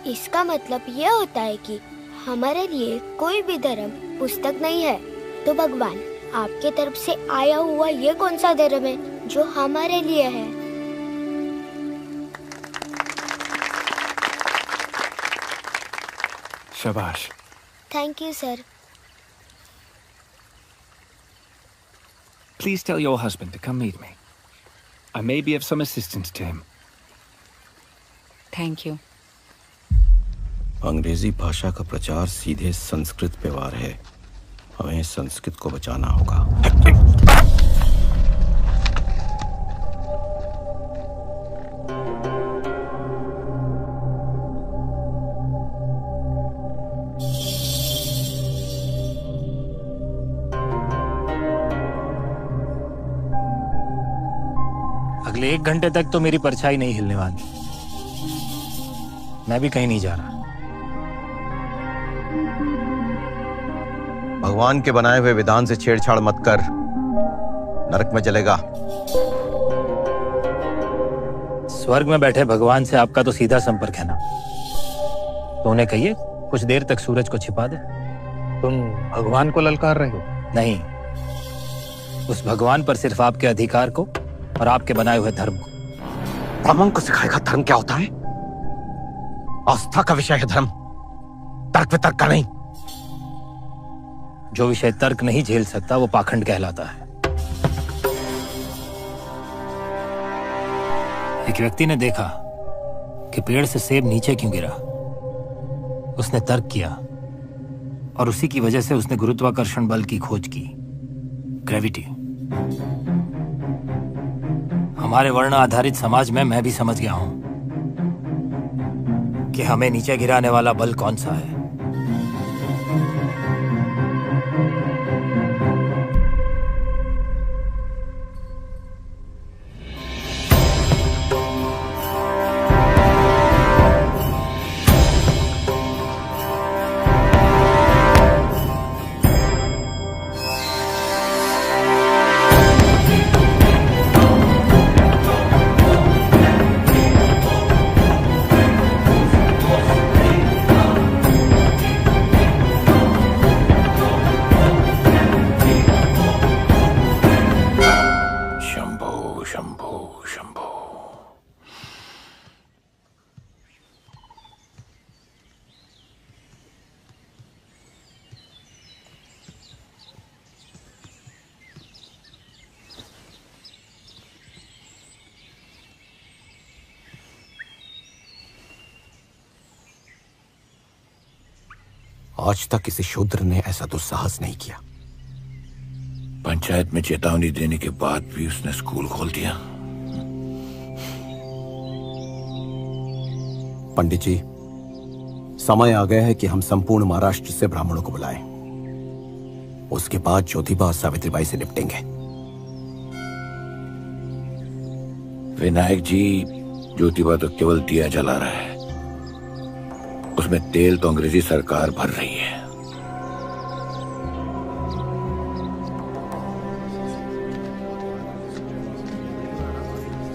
इसका मतलब ये होता है कि हमारे लिए कोई भी धर्म पुस्तक नहीं है. तो भगवान, आपके तरफ से आया हुआ ये कौन सा धर्म है जो हमारे लिए है? Shabash. Thank you sir. Please tell your husband to come meet me. I may be of some assistance to him. Thank you. अंग्रेजी भाषा का प्रचार सीधे संस्कृत पे वार है. हमें संस्कृत को बचाना होगा. अगले 1 घंटे तक तो मेरी परछाई नहीं हिलने वाली. मैं भी कहीं नहीं जा रहा. भगवान के बनाए हुए विधान से छेड़छाड़ मत कर, नरक में जलेगा. स्वर्ग में बैठे भगवान से आपका तो सीधा संपर्क है ना. तो उन्हें कहिए कुछ देर तक सूरज को छिपा दे. तुम भगवान को ललकार रहे हो? नहीं, उस भगवान पर सिर्फ आपके अधिकार को और आपके बनाए हुए धर्म को. ब्राह्मण को सिखाएगा धर्म क्या होता है? आस्था का विषय है धर्म, तर्क वितर्क का नहीं. जो विषय तर्क नहीं झेल सकता वो पाखंड कहलाता है. एक व्यक्ति ने देखा कि पेड़ से सेब नीचे क्यों गिरा. उसने तर्क किया और उसी की वजह से उसने गुरुत्वाकर्षण बल की खोज की, ग्रेविटी. हमारे वर्ण आधारित समाज में मैं भी समझ गया हूं कि हमें नीचे गिराने वाला बल कौन सा है. आज तक किसी शूद्र ने ऐसा दुस्साहस नहीं किया. पंचायत में चेतावनी देने के बाद भी उसने स्कूल खोल दिया. पंडित जी, समय आ गया है कि हम संपूर्ण महाराष्ट्र से ब्राह्मणों को बुलाएं. उसके बाद ज्योतिबा और सावित्रीबाई से निपटेंगे. विनायक जी, ज्योतिबा तो केवल दिया जला रहा है, उसमें तेल तो अंग्रेजी सरकार भर रही है।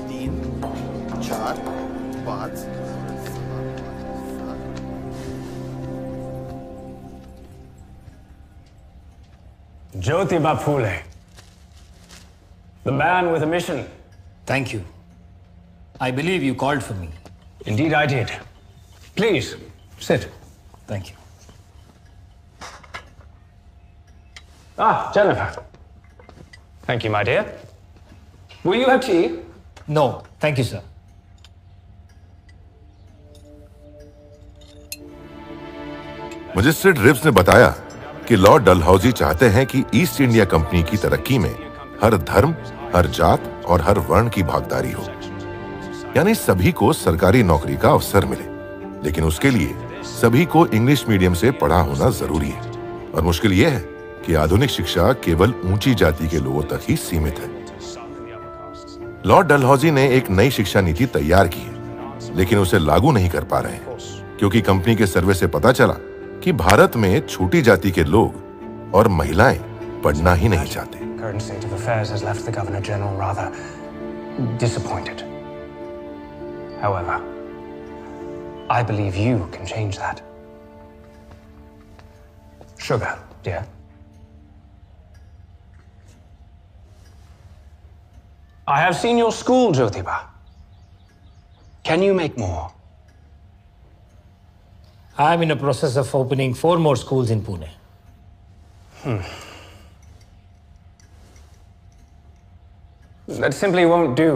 3, 4, 5 Jyotiba Phule, the man with a mission. Thank you. I believe you called for me. Indeed I did. Please, sit. Thank you. Ah, Jennifer. Thank you, my dear. Will you have tea? No, thank you, sir. Magistrate रिव्स ने बताया कि लॉर्ड डलहौजी चाहते हैं कि ईस्ट इंडिया कंपनी की तरक्की में हर धर्म, हर जात और हर वर्ण की भागीदारी हो, यानी सभी को सरकारी नौकरी का अवसर मिले। लेकिन उसके लिए सभी को इंग्लिश मीडियम से पढ़ा होना जरूरी है, और मुश्किल यह है कि आधुनिक शिक्षा केवल ऊंची जाति के लोगों तक ही सीमित है। लॉर्ड डलहौजी ने एक नई शिक्षा नीति तैयार की है, लेकिन उसे लागू नहीं कर पा रहे हैं, क्योंकि कंपनी के सर्वे से पता चला कि भारत में छोटी जाति के लोग और महिलाएं पढ़ना ही नहीं चाहते। Current state of affairs has left the Governor General rather disappointed. However, I believe you can change that. Sugar, dear. I have seen your school, Jyotiba. Can you make more? I'm in a process of opening 4 more schools in Pune. That simply won't do.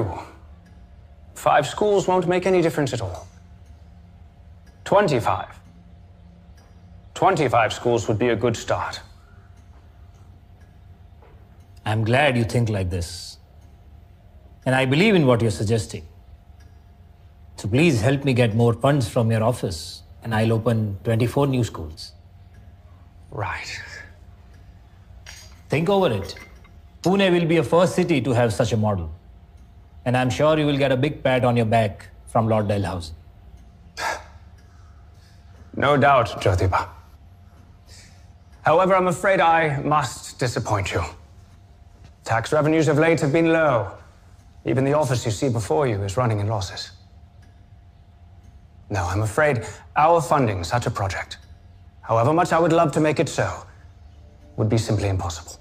5 schools won't make any difference at all. 25. 25 schools would be a good start. I'm glad you think like this. And I believe in what you're suggesting. So please help me get more funds from your office, and I'll open 24 new schools. Right. Think over it. Pune will be a first city to have such a model. And I'm sure you will get a big pat on your back from Lord Dalhousie. No doubt, Jyotiba. However, I'm afraid I must disappoint you. Tax revenues of late have been low. Even the office you see before you is running in losses. No, I'm afraid our funding such a project, however much I would love to make it so, would be simply impossible.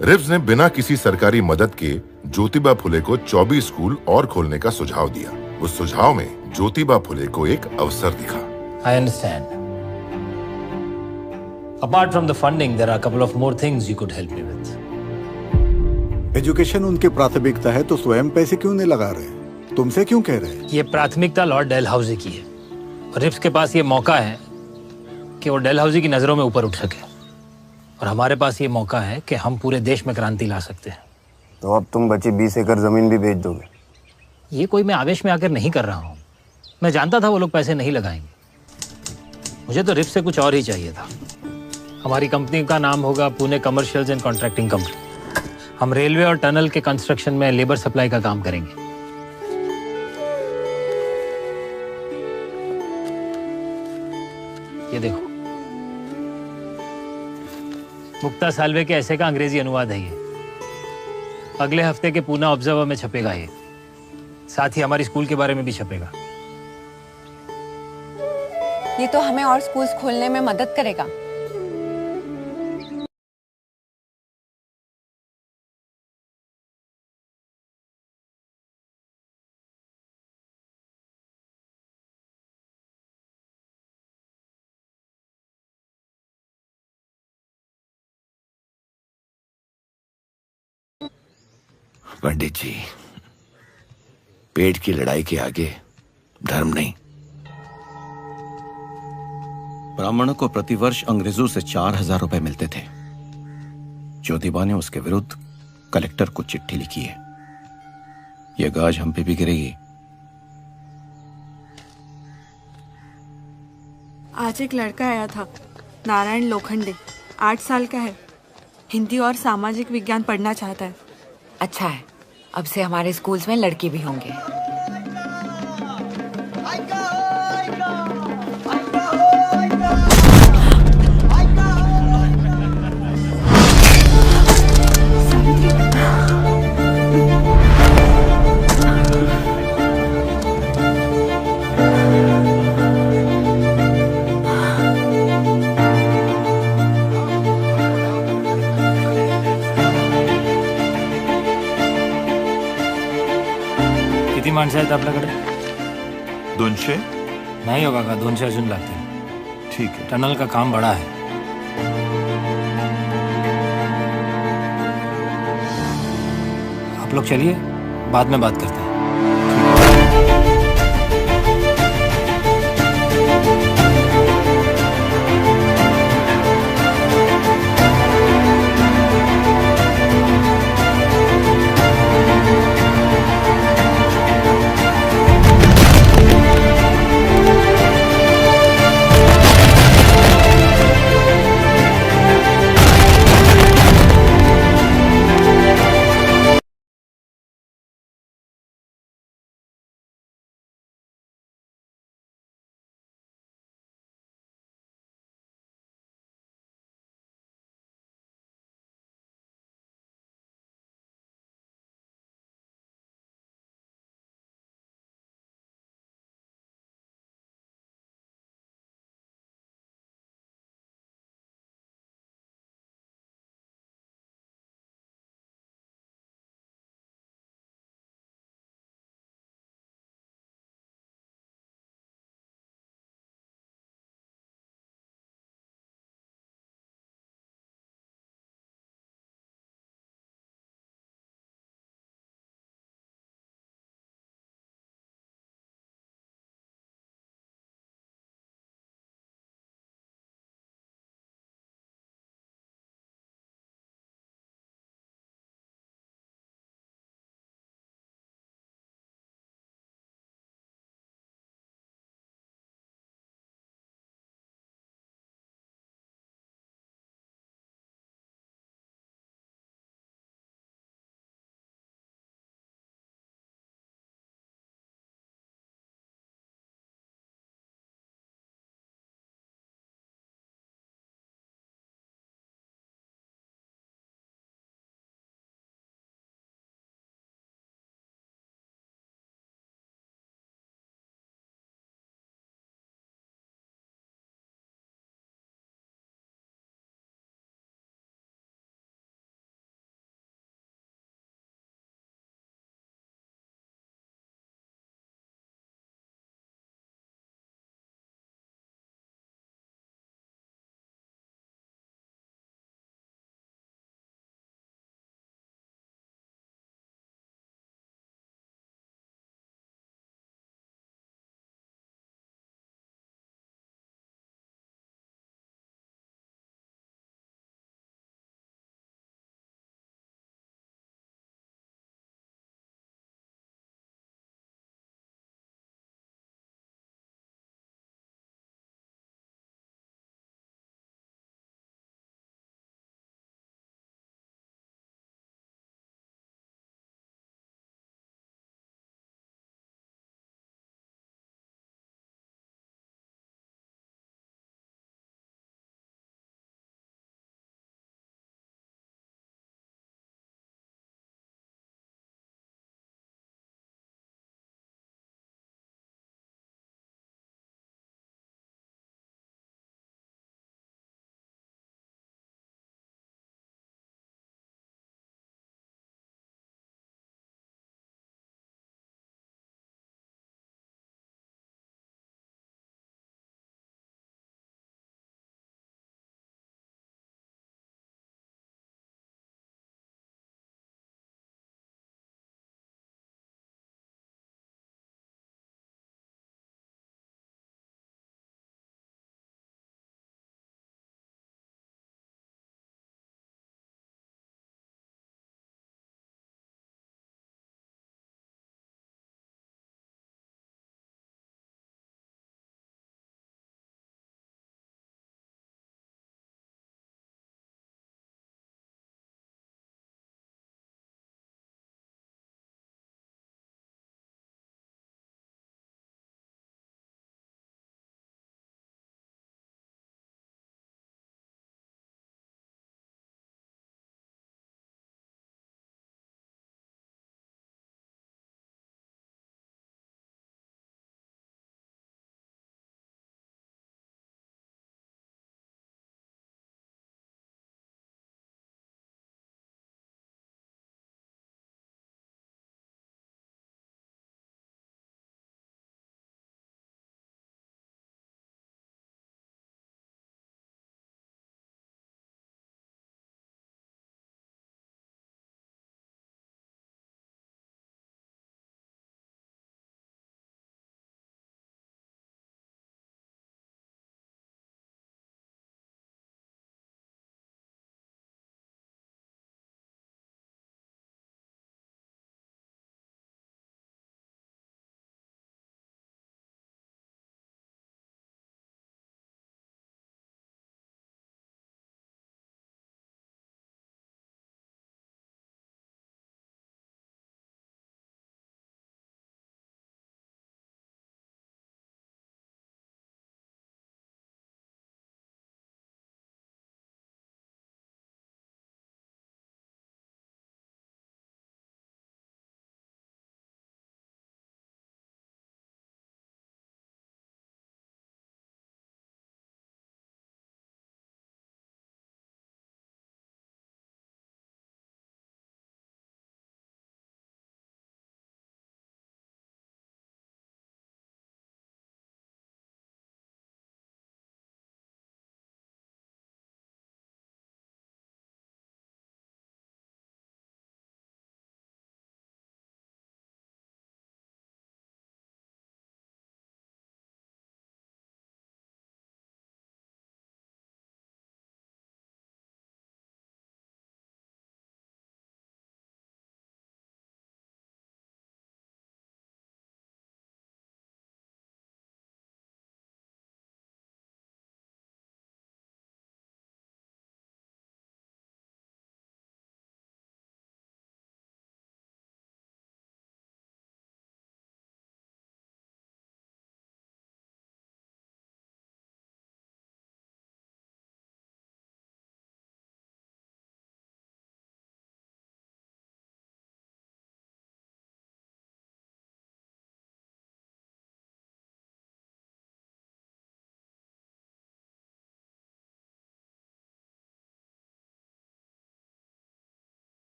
रिव्स ने बिना किसी सरकारी मदद के ज्योतिबा फुले को 24 स्कूल और खोलने का सुझाव दिया। उस सुझाव में ज्योतिबा फुले को एक अवसर दिखा। I understand. Apart from the funding, there are a couple of more things you could help me with. Education उनकी प्राथमिकता है तो स्वयं पैसे क्यों नहीं लगा रहे? तुमसे क्यों कह रहे? ये प्राथमिकता लॉर्ड डेलहाउसी की है, और रिव्स के पास ये मौका है कि वो डेलहाउसी की नजरों में ऊपर उठ सके, और हमारे पास ये मौका है कि हम पूरे देश में क्रांति ला सकते हैं। तो अब तुम बची 20 एकड़ जमीन भी बेच दोगे? ये कोई मैं आवेश में आकर नहीं कर रहा हूँ। मैं जानता था वो लोग पैसे नहीं लगाएंगे। मुझे तो रिव्स से कुछ और ही चाहिए था। हमारी कंपनी का नाम होगा Pune commercials and contracting company. हम रेलवे और टनल के कंस्ट्रक्शन में लेबर सप्लाई का काम करेंगे। ये देखो, मुक्ता साल्वे के ऐसे का अंग्रेजी अनुवाद है ये। अगले हफ्ते के पूना ऑब्जर्वर में छपेगा ये। साथ ही हमारी स्कूल के बारे में भी छपेगा। ये तो हमें और स्कूल्स खोलने में मदद करेगा। पंडित जी, पेट की लड़ाई के आगे धर्म नहीं। ब्राह्मणों को प्रतिवर्ष अंग्रेजों से 4000 रुपए मिलते थे। ज्योतिबा ने उसके विरुद्ध कलेक्टर को चिट्ठी लिखी है। यह गाज हम पे भी गिरेगी। आज एक लड़का आया था, नारायण लोखंडे, 8 साल का है। हिंदी और सामाजिक विज्ञान पढ़ना चाहता है। अच्छा है, अब से हमारे स्कूल्स में लड़की भी होंगे। माणसं आहेत आपल्याकडे? 200? नाही हो काका, 200 अजून लागतील. ठीक है. टनल का काम बड़ा है. आप लोग चलिए, बाद में बात करते हैं.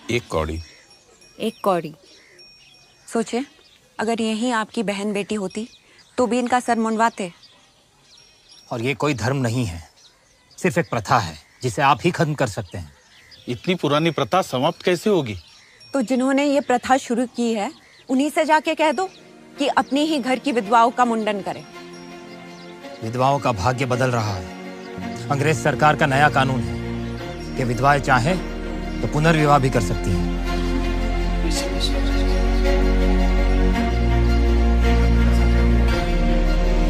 1 कौड़ी। 1 कौड़ी। सोचे अगर यही आपकी बहन बेटी होती तो भी इनका सर मुंडवाते। और ये कोई धर्म नहीं है, सिर्फ एक प्रथा है जिसे आप ही खत्म कर सकते हैं। इतनी पुरानी प्रथा समाप्त कैसे होगी? तो जिन्होंने ये प्रथा शुरू की है उन्हीं से जाके कह दो कि अपने ही घर की विधवाओं का मुंडन करें। विधवाओं का भाग्य बदल रहा है। अंग्रेज सरकार का नया कानून है कि विधवाएं चाहें तो पुनर्विवाह भी कर सकती हैं।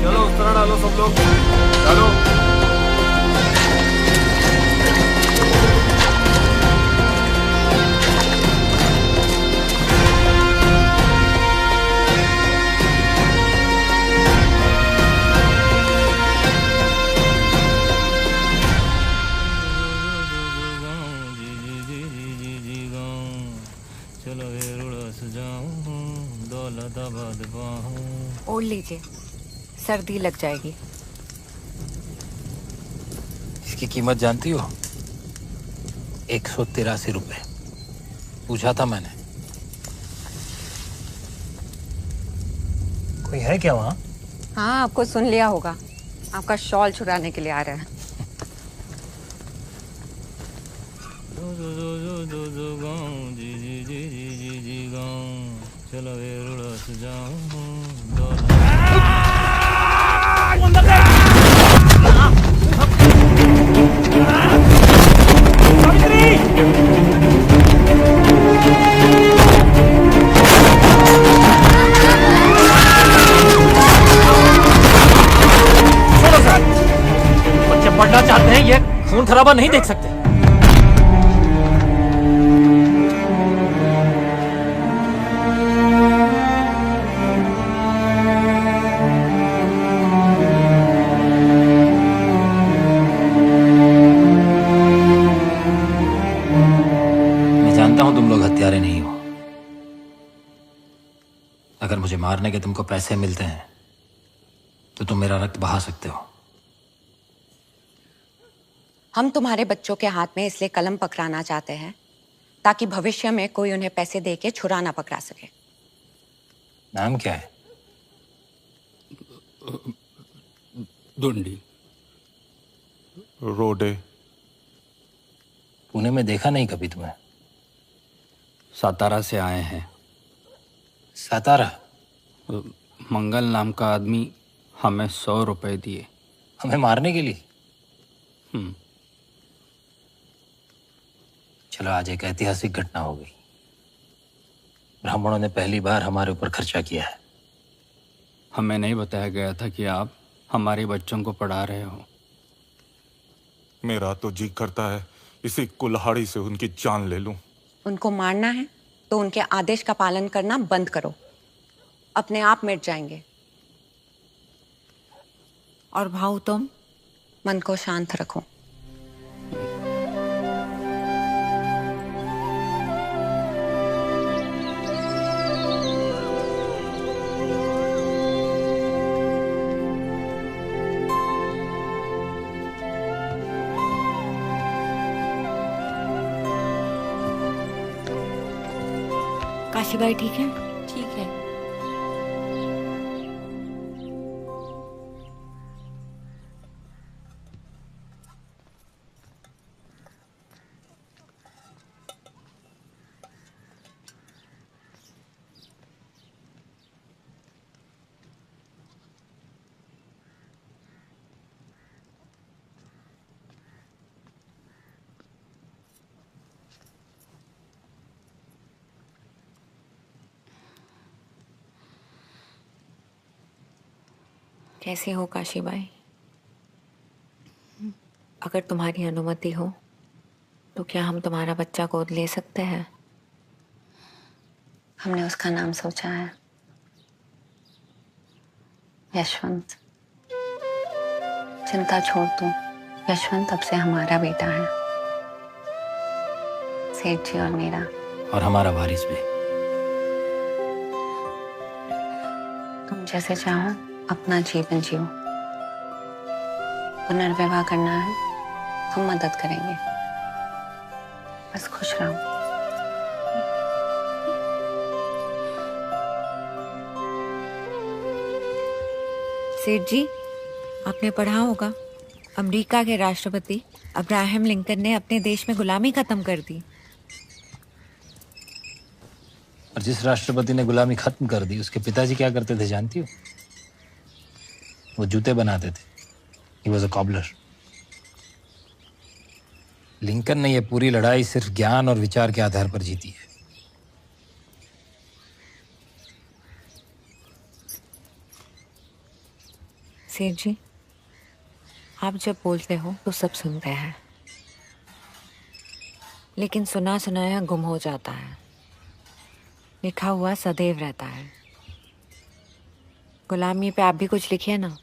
चलो उस तरह डालो सब लोग, डालो। ओढ़ लीजिए, सर्दी लग जाएगी। इसकी कीमत जानती हो? 183 रुपए। पूछा था मैंने। कोई है क्या वहाँ? हाँ, आपको सुन लिया होगा। आपका शॉल चुराने के लिए आ रहा है। बच्चे पढ़ना चाहते हैं, ये खून खराबा नहीं देख सकते। मैं जानता हूं तुम लोग हत्यारे नहीं हो। अगर मुझे मारने के तुमको पैसे मिलते हैं तो तुम मेरा रक्त बहा सकते हो। हम तुम्हारे बच्चों के हाथ में इसलिए कलम पकड़ाना चाहते हैं ताकि भविष्य में कोई उन्हें पैसे देके छुरा ना पकड़ा सके। नाम क्या है? ढूंढी। रोडे। पुणे में देखा नहीं कभी तुम्हें? सातारा से आए हैं। सातारा? मंगल नाम का आदमी हमें 100 रुपए दिए। हमें मारने के लिए? चलो, आज एक ऐतिहासिक घटना हो गई। ब्राह्मणों ने पहली बार हमारे ऊपर खर्चा किया है। हमें नहीं बताया गया था कि आप हमारे बच्चों को पढ़ा रहे हो। मेरा तो जी करता है इसी कुल्हाड़ी से उनकी जान ले लूं। उनको मारना है तो उनके आदेश का पालन करना बंद करो, अपने आप मिट जाएंगे। और भाऊ, तुम मन को शांत रखो। काशीबाई ठीक है? ठीक है। कैसे हो काशीबाई? अगर तुम्हारी अनुमति हो तो क्या हम तुम्हारा बच्चा गोद ले सकते हैं? हमने उसका नाम सोचा है यशवंत। चिंता छोड़ दो, यशवंत अब से हमारा बेटा है। सेठ जी और मेरा। और हमारा वारिस भी। तुम जैसे चाहो अपना जीवन जियो। पुनर्विवाह करना है, हम मदद करेंगे। बस खुश रहो। सेठ जी, आपने पढ़ा होगा अमेरिका के राष्ट्रपति अब्राहम लिंकन ने अपने देश में गुलामी खत्म कर दी। और जिस राष्ट्रपति ने गुलामी खत्म कर दी उसके पिताजी क्या करते थे जानती हो? वो जूते बनाते थे। He was a cobbler. Lincoln ने ये पूरी लड़ाई सिर्फ ज्ञान और विचार के आधार पर जीती है। सेठ जी, आप जब बोलते हो तो सब सुनते हैं, लेकिन सुना सुनाया गुम हो जाता है, लिखा हुआ सदैव रहता है। गुलामी पे आप भी कुछ लिखिए ना।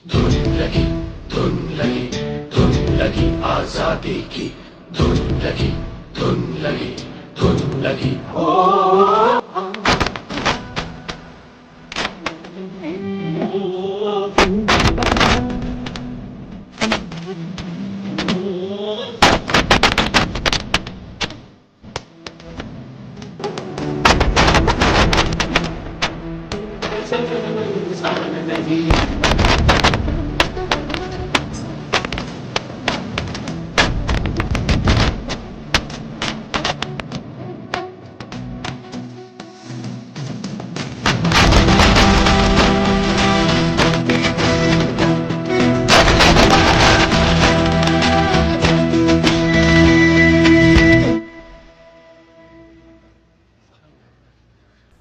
धुन लगी आजादी की, धुन लगी ओ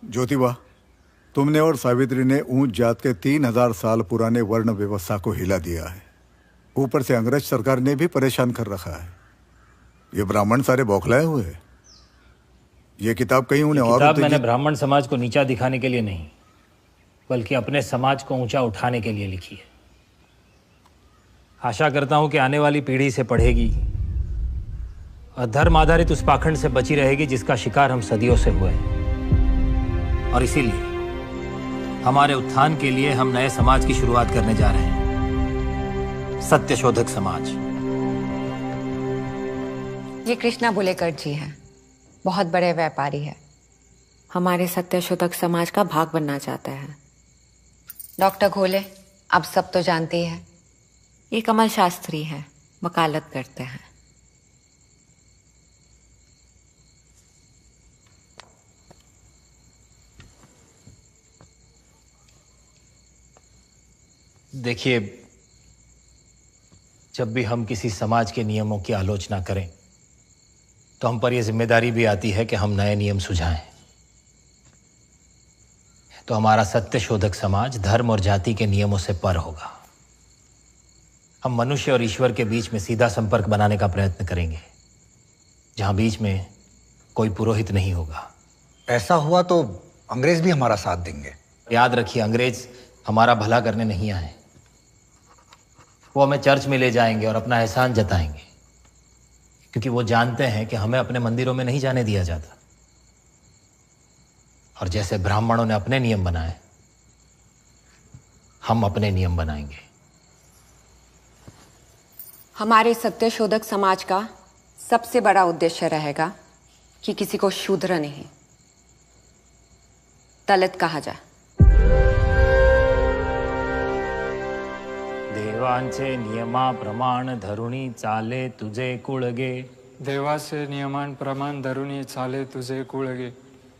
ज्योतिबा, तुमने और सावित्री ने ऊंच जात के 3000 साल पुराने वर्ण व्यवस्था को हिला दिया है। ऊपर से अंग्रेज सरकार ने भी परेशान कर रखा है। ये ब्राह्मण सारे बौखलाए हुए हैं। ये किताब कहीं उन्हें और किताब मैंने ब्राह्मण समाज को नीचा दिखाने के लिए नहीं, बल्कि अपने समाज को ऊंचा उठाने के लिए लिखी है। आशा करता हूं कि आने वाली पीढ़ी से पढ़ेगी और धर्म आधारित उस पाखंड से बची रहेगी जिसका शिकार हम सदियों से हुए हैं। और इसीलिए हमारे उत्थान के लिए हम नए समाज की शुरुआत करने जा रहे हैं, सत्यशोधक समाज। ये कृष्णा बुलेकर जी हैं, बहुत बड़े व्यापारी है, हमारे सत्यशोधक समाज का भाग बनना चाहते हैं। डॉक्टर घोले आप सब तो जानते ही हैं, ये कमल शास्त्री हैं, वकालत करते हैं। देखिए, जब भी हम किसी समाज के नियमों की आलोचना करें तो हम पर यह जिम्मेदारी भी आती है कि हम नए नियम सुझाएं। तो हमारा सत्यशोधक समाज धर्म और जाति के नियमों से पर होगा। हम मनुष्य और ईश्वर के बीच में सीधा संपर्क बनाने का प्रयत्न करेंगे, जहां बीच में कोई पुरोहित नहीं होगा। ऐसा हुआ तो अंग्रेज भी हमारा साथ देंगे। याद रखिए, अंग्रेज हमारा भला करने नहीं आए। वो हमें चर्च में ले जाएंगे और अपना एहसान जताएंगे, क्योंकि वो जानते हैं कि हमें अपने मंदिरों में नहीं जाने दिया जाता। और जैसे ब्राह्मणों ने अपने नियम बनाए, हम अपने नियम बनाएंगे। हमारे सत्यशोधक समाज का सबसे बड़ा उद्देश्य रहेगा कि किसी को शूद्र नहीं, दलित कहा जाए। देवांचे नियमा प्रमाण धरुणी चाले तुझे कुळगे। देवाचे नियमान प्रमाण धरुणी चाले तुझे कुळगे।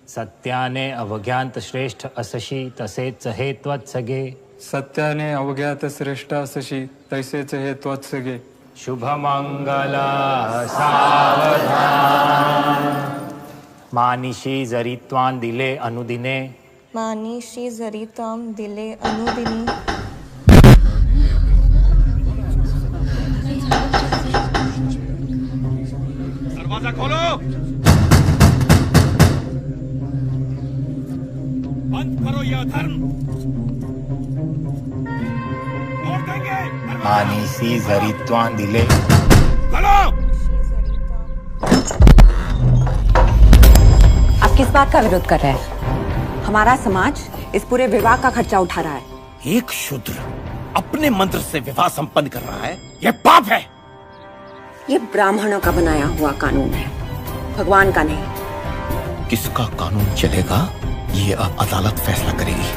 सत्याने अवज्ञात श्रेष्ठ असशी तसेच हे त्वत्सगे। सत्याने अवज्ञात श्रेष्ठ असशी तैसेच हे त्वत्सगे। शुभमंगला सावधान मानिशी जरी त्वां दिले अनुदिने। मानिशी जरी त्वां दिले अनुदिने। दरवाजा खोलो, बंद करो यह धर्म, तोड़ देंगे। मानिशी जरी त्वां दिले। खोलो। आप किस बात का विरोध कर रहे हैं? हमारा समाज इस पूरे विवाह का खर्चा उठा रहा है। एक शूद्र अपने मंत्र से विवाह संपन्न कर रहा है, यह पाप है। ये ब्राह्मणों का बनाया हुआ कानून है, भगवान का नहीं। किसका कानून चलेगा ये अब अदालत फैसला करेगी।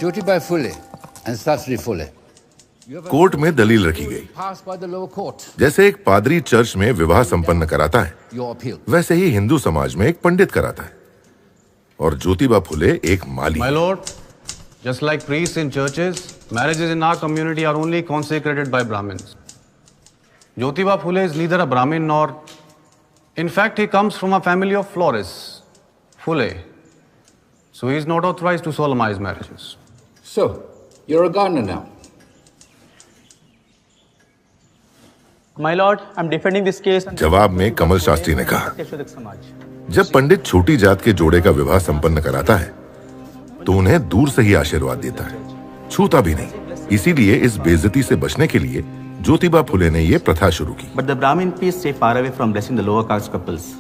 Jyotibai Phule and Sasri Phule. Court में दलील रखी गई। Passed by the lower court. जैसे एक पादरी चर्च में विवाह संपन्न कराता है, Your appeal. वैसे ही हिंदू समाज में एक पंडित कराता है, और ज्योतिबा फुले एक माली। My lord, just like priests in churches, marriages in our community are only consecrated by Brahmins. Jyotiba Phule is neither a Brahmin nor, in fact, he comes from a family of florists, Phule. So he is not authorized to solemnize marriages. So, you're a gardener now. My lord, I'm defending this case. जवाब में कमल शास्त्री ने कहा, जब पंडित छोटी जात के जोड़े का विवाह संपन्न कराता है तो उन्हें दूर से ही आशीर्वाद देता है, छूता भी नहीं। इसीलिए इस बेइज्जती से बचने के लिए ज्योतिबा फुले ने ये प्रथा शुरू की। But the Brahmin priests stay far away from blessing the lower caste couples.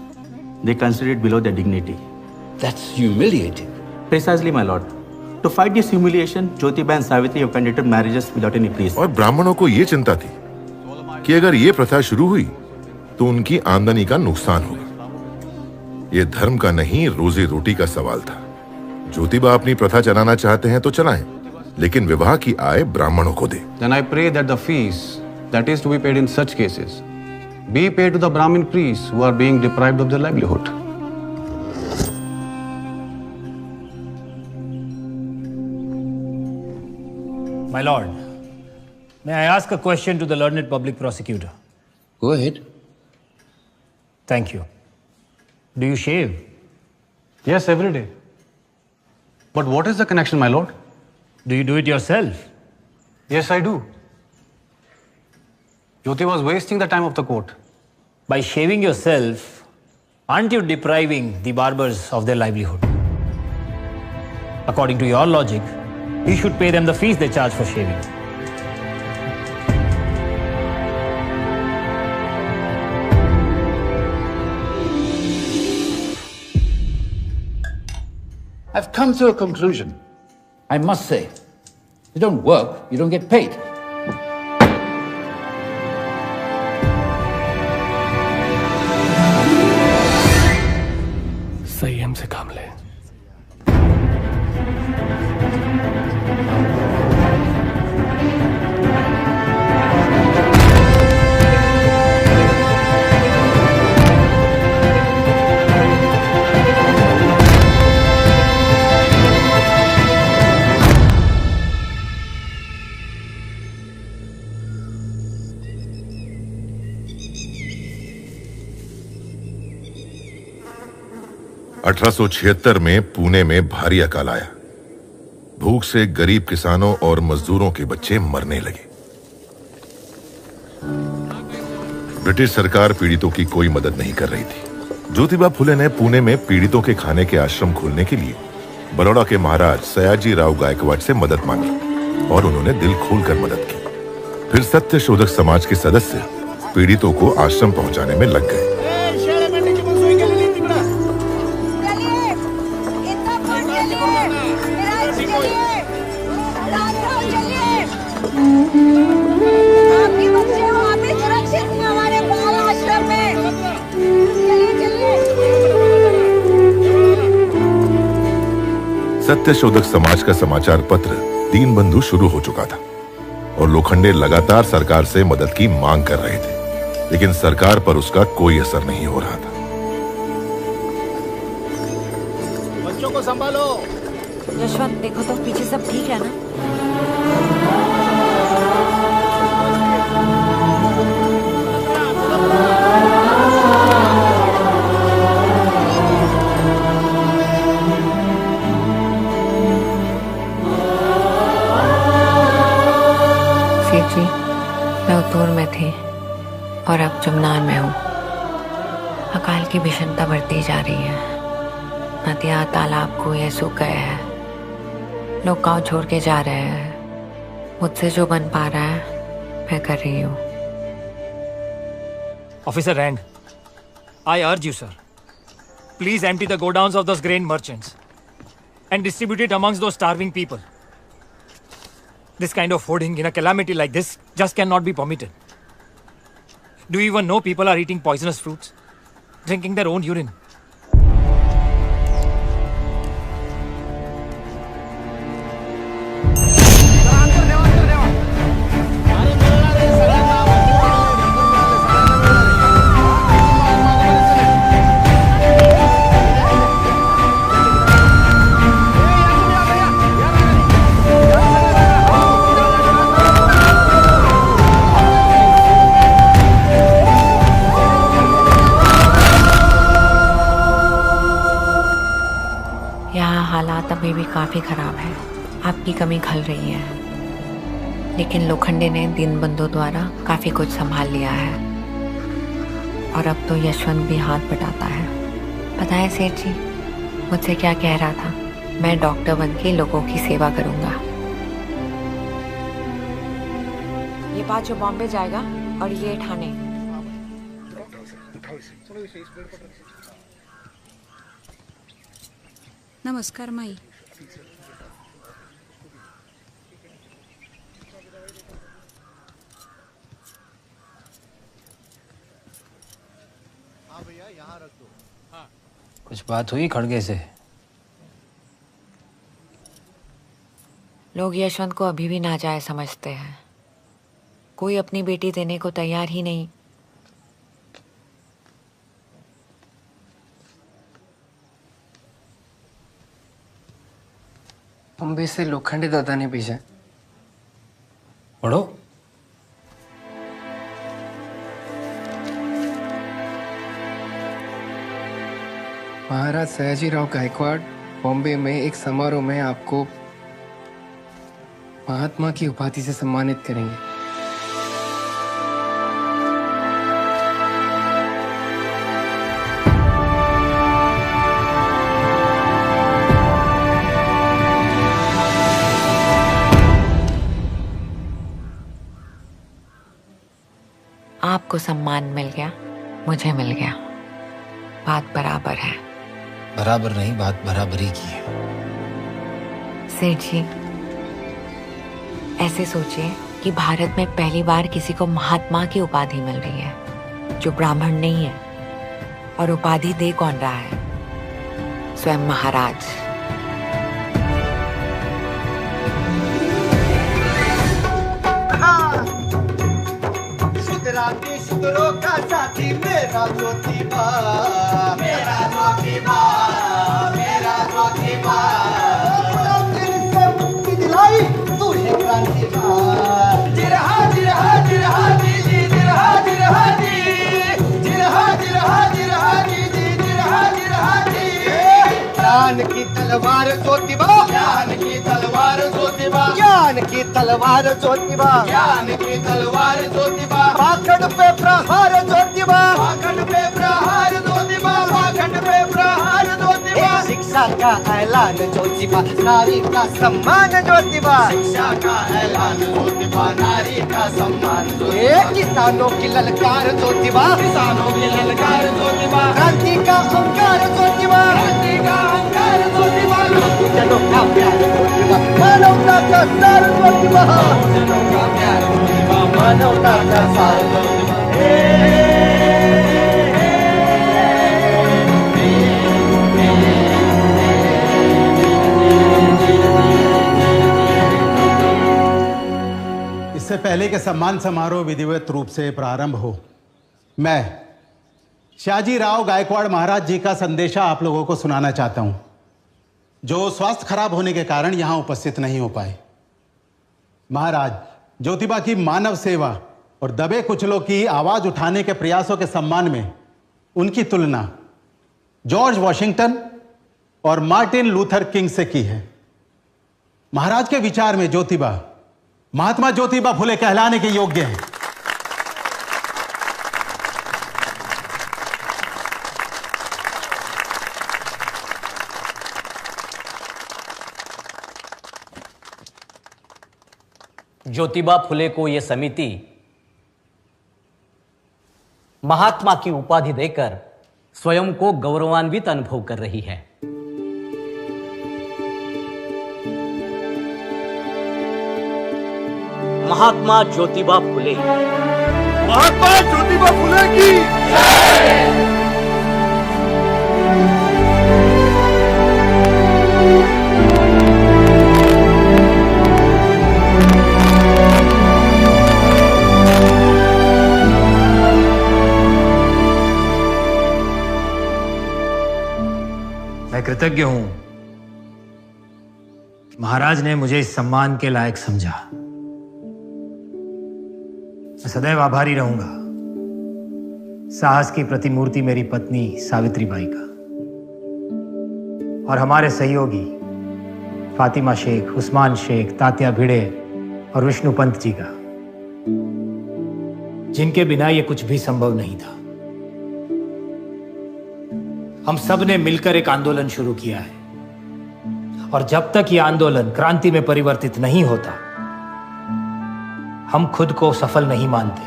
They consider it below their dignity. That's humiliating. Precisely, my lord. To fight this humiliation, Jyotiba and Savitri have conducted marriages without any priest. और ब्राह्मणों को ये चिंता थी कि अगर ये प्रथा शुरू हुई तो उनकी आमदनी का नुकसान होगा। ये धर्म का नहीं, रोजी रोटी का सवाल था। ज्योतिबा अपनी प्रथा चलाना चाहते हैं तो चलाएं, लेकिन विवाह की आय ब्राह्मणों को दे। Then I pray that the fees that is to be paid in such cases be paid to the Brahmin priests who are being deprived of their livelihood. My lord, may I ask a question to the learned public prosecutor? Go ahead. Thank you. Do you shave? Yes, every day. But what is the connection, my lord? Do you do it yourself? Yes, I do. Jyoti was wasting the time of the court. By shaving yourself, aren't you depriving the barbers of their livelihood? According to your logic, you should pay them the fees they charge for shaving. I've come to a conclusion. I must say, you don't work, you don't get paid. संयम से काम ले। (1876) में पुणे में भारी अकाल आया। भूख से गरीब किसानों और मजदूरों के बच्चे मरने लगे। ब्रिटिश सरकार पीड़ितों की कोई मदद नहीं कर रही थी। ज्योतिबा फुले ने पुणे में पीड़ितों के खाने के आश्रम खोलने के लिए बड़ौदा के महाराज सयाजी राव गायकवाड़ से मदद मांगी और उन्होंने दिल खोलकर मदद की। फिर सत्य शोधक समाज के सदस्य पीड़ितों को आश्रम पहुंचाने में लग गए। सत्य शोधक समाज का समाचार पत्र दीनबंधु शुरू हो चुका था और लोखंडे लगातार सरकार से मदद की मांग कर रहे थे, लेकिन सरकार पर उसका कोई असर नहीं हो रहा था। बच्चों को संभालो। यशवंत, देखो तो पीछे सब ठीक है ना? सेठ जी, मैं उतूर में थी और अब जुमनार में हूँ। अकाल की भीषणता बढ़ती जा रही है। नदियाँ, तालाब, कुएं सूख गए हैं। लोग गाँव छोड़ के जा रहे हैं। मुझसे जो बन पा रहा है मैं कर रही हूँ। Officer Rang, I urge you, sir. Please empty the godowns of those grain merchants. and distribute it amongst those starving people. This kind of hoarding in a calamity like this just cannot be permitted. Do you even know people are eating poisonous fruits? Drinking their own urine? हालात अभी भी काफ़ी ख़राब है। आपकी कमी खल रही है, लेकिन लोखंडे ने दीनबंधु द्वारा काफ़ी कुछ संभाल लिया है और अब तो यशवंत भी हाथ बटाता है। पता है सेठ जी मुझसे क्या कह रहा था? मैं डॉक्टर बन के लोगों की सेवा करूँगा। ये बात जो बॉम्बे जाएगा और ये ठाणे। नमस्कार माई। कुछ बात हुई खड़गे से? लोग यशवंत को अभी भी नाजायज समझते हैं। कोई अपनी बेटी देने को तैयार ही नहीं। बॉम्बे से लोखंडे दादा ने भेजा। पढ़ो। महाराज सयाजीराव गायकवाड़ बॉम्बे में एक समारोह में आपको महात्मा की उपाधि से सम्मानित करेंगे। आपको सम्मान मिल गया, मुझे मिल गया। बात बराबर है। बराबर नहीं, बात बराबरी की है। सेठ जी ऐसे सोचिए कि भारत में पहली बार किसी को महात्मा की उपाधि मिल रही है जो ब्राह्मण नहीं है, और उपाधि दे कौन रहा है? स्वयं महाराज। शुक्रों का साथी मेरा ज्योतिबा, मेरा ज्योतिबा, मेरा ज्योतिबा। दिल से मुक्ति दिलाई तू है क्रांतिबा। जिरहा जिरहा जिरहा जी जी, जिरहा जिरहा जी, जिरहा जिरहा जिरहा जी जी, जिरहा जिरहा जी। ज्ञान की तलवार ज्योतिबा, ज्ञान की तलवार ज्योतिबा, ज्ञान की तलवार ज्योतिबा, ज्ञान की तलवार ज्योतिबा। पाखंड पे प्रहार ज्योतिबा, पाखंड पे प्रहार ज्योतिबा, पाखंड पे प्रहार ज्योतिबा। शिक्षा का ऐलान ज्योतिबा, नारी का सम्मान ज्योतिबा, शिक्षा का ऐलान ज्योतिबा, नारी का सम्मान ज्योतिबा। किसानों की ललकार ज्योतिबा, किसानों की ललकार ज्योतिबा। क्रांति का अंकार ज्योतिबा, क्रांति का अंकार ज्योतिबा। जनों का प्यार ज्योतिबा, मानवता का सार ज्योतिबा, जनों का प्यार ज्योतिबा, मानवता का सार ज्योतिबा। इससे पहले कि सम्मान समारोह विधिवत रूप से प्रारंभ हो, मैं शाहजीराव गायकवाड़ महाराज जी का संदेशा आप लोगों को सुनाना चाहता हूं, जो स्वास्थ्य खराब होने के कारण यहां उपस्थित नहीं हो पाए। महाराज ज्योतिबा की मानव सेवा और दबे कुचलों की आवाज उठाने के प्रयासों के सम्मान में उनकी तुलना जॉर्ज वॉशिंगटन और मार्टिन लूथर किंग से की है। महाराज के विचार में ज्योतिबा महात्मा ज्योतिबा फुले कहलाने के योग्य हैं। ज्योतिबा फुले को यह समिति महात्मा की उपाधि देकर स्वयं को गौरवान्वित अनुभव कर रही है। महात्मा ज्योतिबा फुले। महात्मा ज्योतिबा फुले की जय। मैं कृतज्ञ हूं कि महाराज ने मुझे इस सम्मान के लायक समझा। मैं सदैव आभारी रहूंगा साहस की प्रतिमूर्ति मेरी पत्नी सावित्रीबाई का और हमारे सहयोगी फातिमा शेख, उस्मान शेख, तात्या भिड़े और विष्णु पंत जी का, जिनके बिना यह कुछ भी संभव नहीं था। हम सब ने मिलकर एक आंदोलन शुरू किया है और जब तक यह आंदोलन क्रांति में परिवर्तित नहीं होता, हम खुद को सफल नहीं मानते।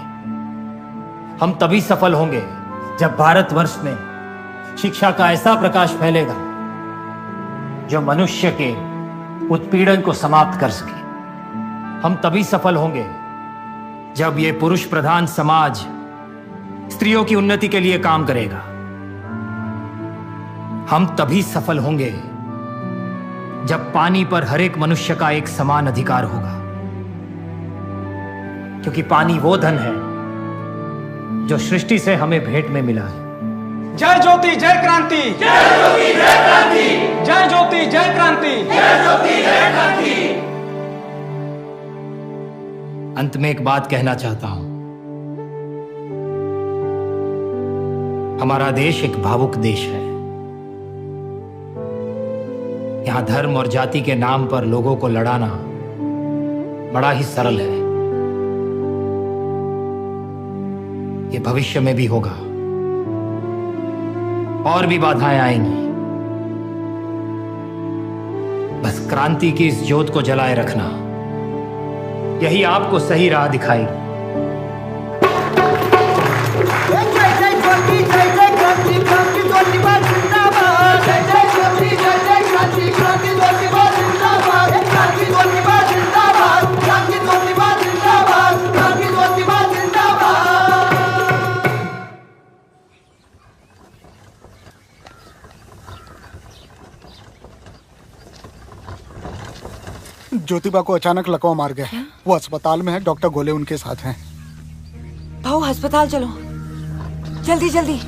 हम तभी सफल होंगे जब भारतवर्ष में शिक्षा का ऐसा प्रकाश फैलेगा जो मनुष्य के उत्पीड़न को समाप्त कर सके। हम तभी सफल होंगे जब यह पुरुष प्रधान समाज स्त्रियों की उन्नति के लिए काम करेगा। हम तभी सफल होंगे जब पानी पर हर एक मनुष्य का एक समान अधिकार होगा, क्योंकि पानी वो धन है जो सृष्टि से हमें भेंट में मिला है। जय ज्योति जय क्रांति, जय ज्योति जय क्रांति, जय ज्योति जय क्रांति, जय ज्योति जय क्रांति। अंत में एक बात कहना चाहता हूं। हमारा देश एक भावुक देश है। यहां धर्म और जाति के नाम पर लोगों को लड़ाना बड़ा ही सरल है। ये भविष्य में भी होगा और भी बाधाएं आएंगी। बस क्रांति की इस ज्योत को जलाए रखना, यही आपको सही राह दिखाएगी। जय जय ज्योति जय जय क्रांति, क्रांति ज्योतिबा जिंदाबाद। जय जय ज्योति जय जय क्रांति, क्रांति ज्योतिबा जिंदाबाद। क्रांति ज्योतिबा जिंदाबाद, क्रांति ज्योतिबा जिंदाबाद, क्रांति ज्योतिबा जिंदाबाद। ज्योतिबा को अचानक लकवा मार गया। वो अस्पताल में है, डॉक्टर गोले उनके साथ हैं। भाऊ अस्पताल चलो, जल्दी जल्दी।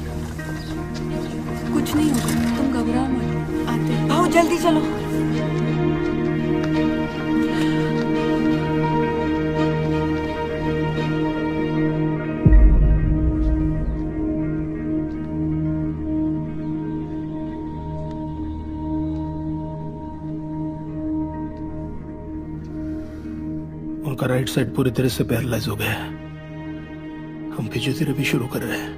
कुछ नहीं होगा, तुम घबराओ मत। आते हैं। भाऊ जल्दी चलो। उनका राइट साइड पूरी तरह से पैरालाइज हो गया है। हम फिजियोथेरेपी शुरू कर रहे हैं।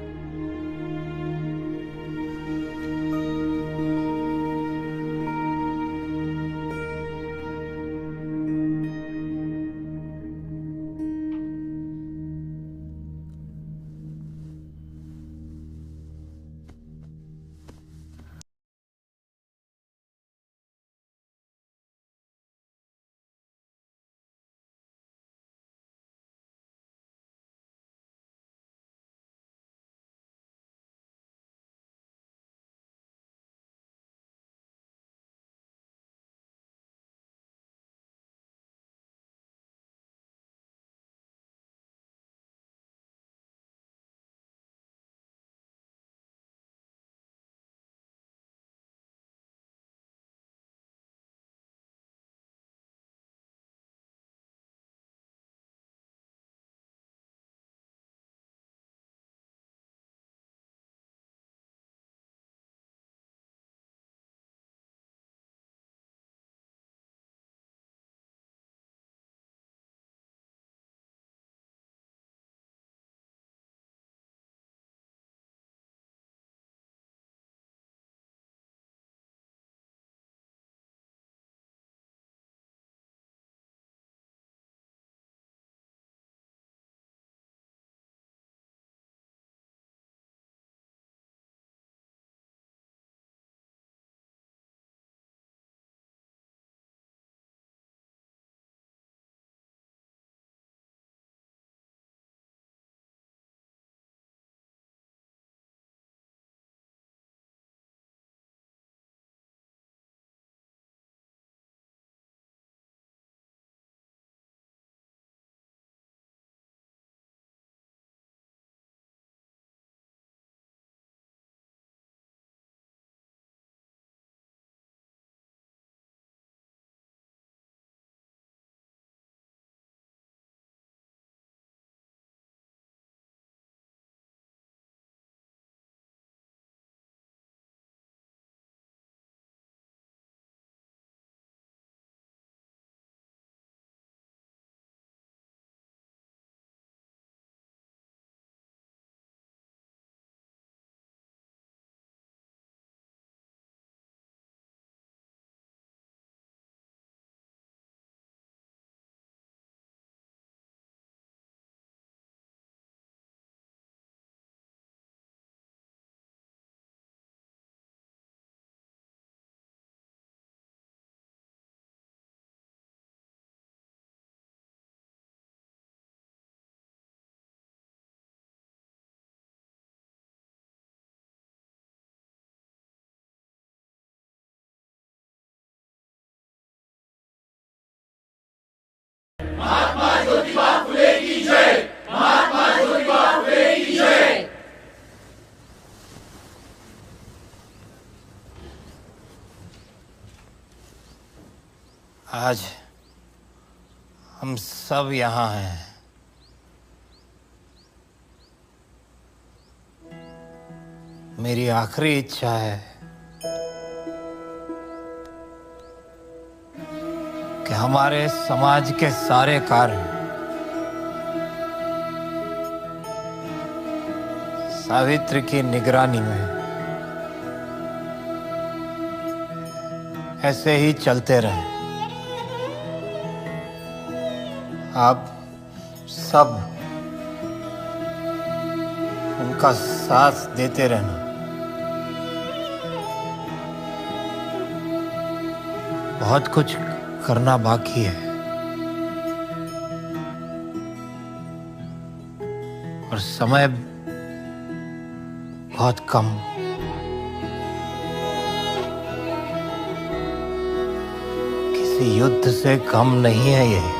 आज हम सब यहाँ हैं। मेरी आखिरी इच्छा है कि हमारे समाज के सारे कार्य सावित्री की निगरानी में ऐसे ही चलते रहे। आप सब उनका साथ देते रहना। बहुत कुछ करना बाकी है और समय बहुत कम। किसी युद्ध से कम नहीं है ये।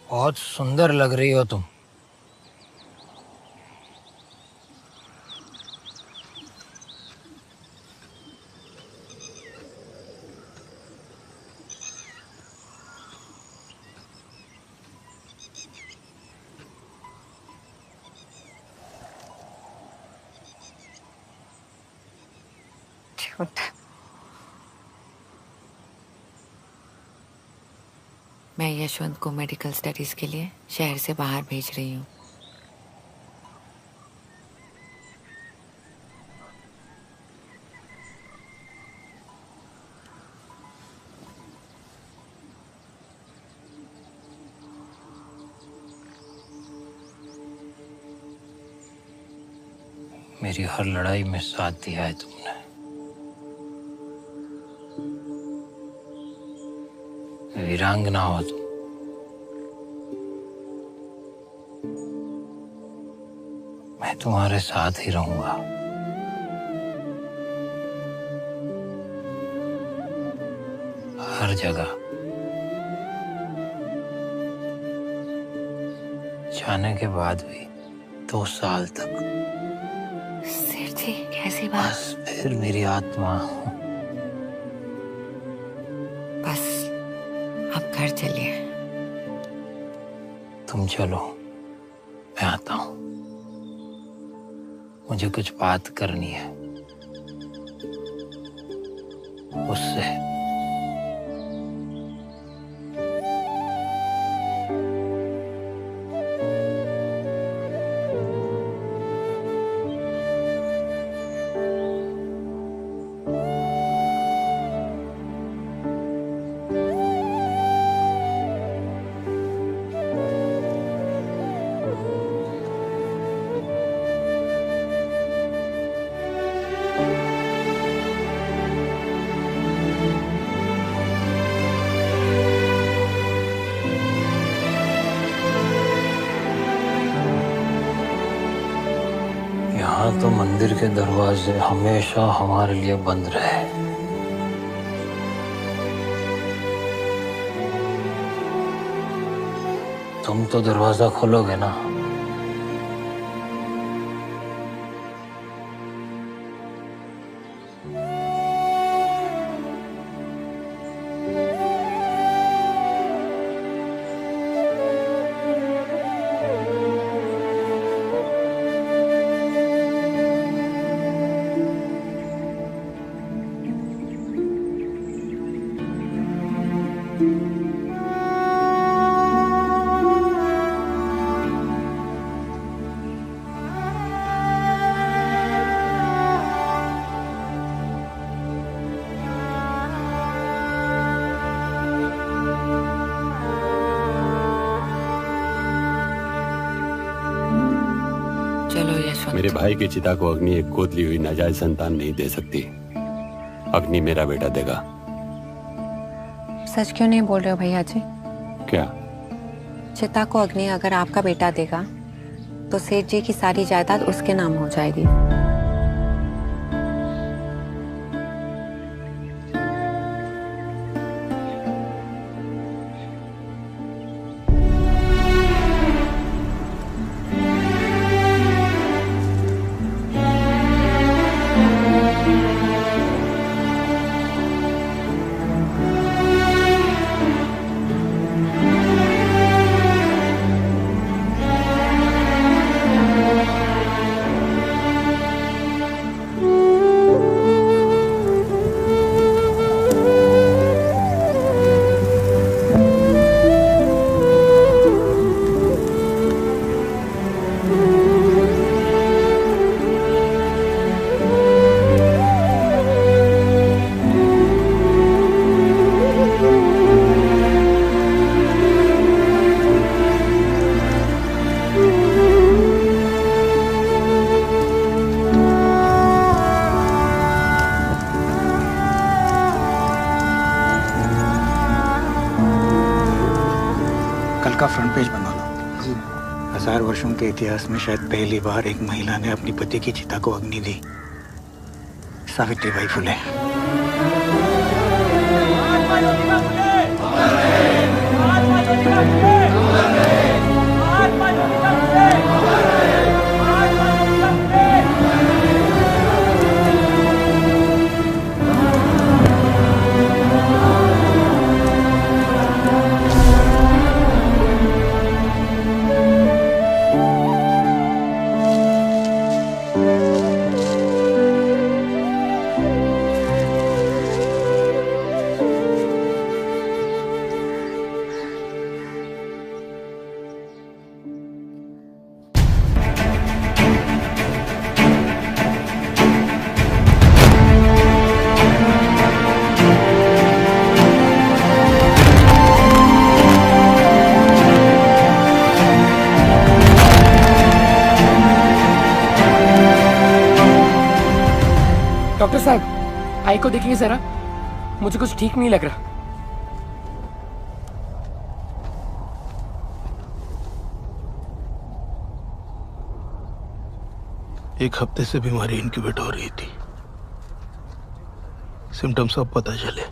बहुत सुंदर लग रही हो तुम। मैं यशवंत को मेडिकल स्टडीज के लिए शहर से बाहर भेज रही हूँ। मेरी हर लड़ाई में साथ दिया है तुमने। वीरांगना हो तुम। मैं तुम्हारे साथ ही रहूंगा। हर जगह। जाने के बाद भी 2 साल तक। सेठ जी कैसी बात? बस फिर मेरी आत्मा। बस अब घर चलिए। तुम चलो, मैं आता हूं। मुझे कुछ बात करनी है उससे। यहाँ तो मंदिर के दरवाजे हमेशा हमारे लिए बंद रहे। तुम तो दरवाजा खोलोगे ना? चलो यशवंत। मेरे भाई की चिता को अग्नि एक गोद ली हुई नाजायज संतान नहीं दे सकती। अग्नि मेरा बेटा देगा। सच क्यों नहीं बोल रहे हो भैया जी? क्या? चिता को अग्नि अगर आपका बेटा देगा तो सेठ जी की सारी जायदाद उसके नाम हो जाएगी। का फ्रंट पेज बनवा लो। 1000 वर्षों के इतिहास में शायद पहली बार एक महिला ने अपनी पति की चिता को अग्नि दी। सावित्रीबाई फुले। डॉक्टर साहब, आई को देखिए जरा, मुझे कुछ ठीक नहीं लग रहा। एक हफ्ते से बीमारी इंक्यूबेट हो रही थी। सिम्टम्स अब पता चले।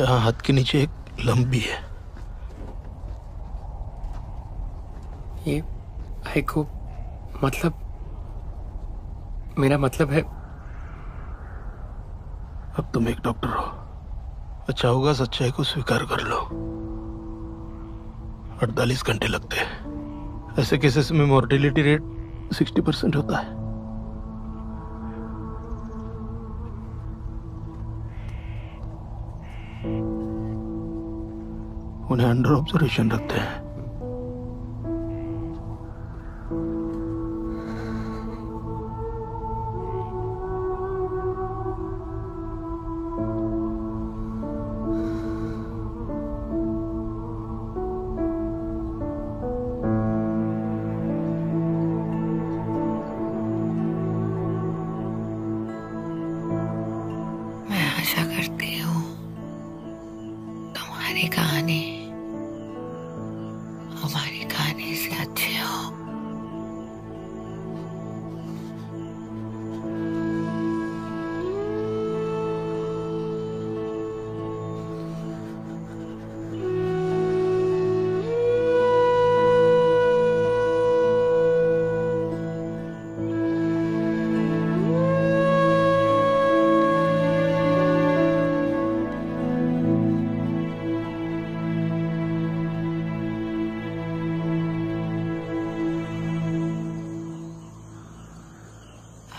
यहाँ हाथ के नीचे एक लंप भी है। ये आई को मतलब, मेरा मतलब है, अब तुम एक डॉक्टर हो, अच्छा होगा सच्चाई को स्वीकार कर लो। 48 घंटे लगते हैं। ऐसे केसेस में मोर्टेलिटी रेट 60% होता है। उन्हें अंडर ऑब्जर्वेशन रखते हैं। आशा करती हूँ तुम्हारी कहानी हमारी कहानी से अच्छी हो।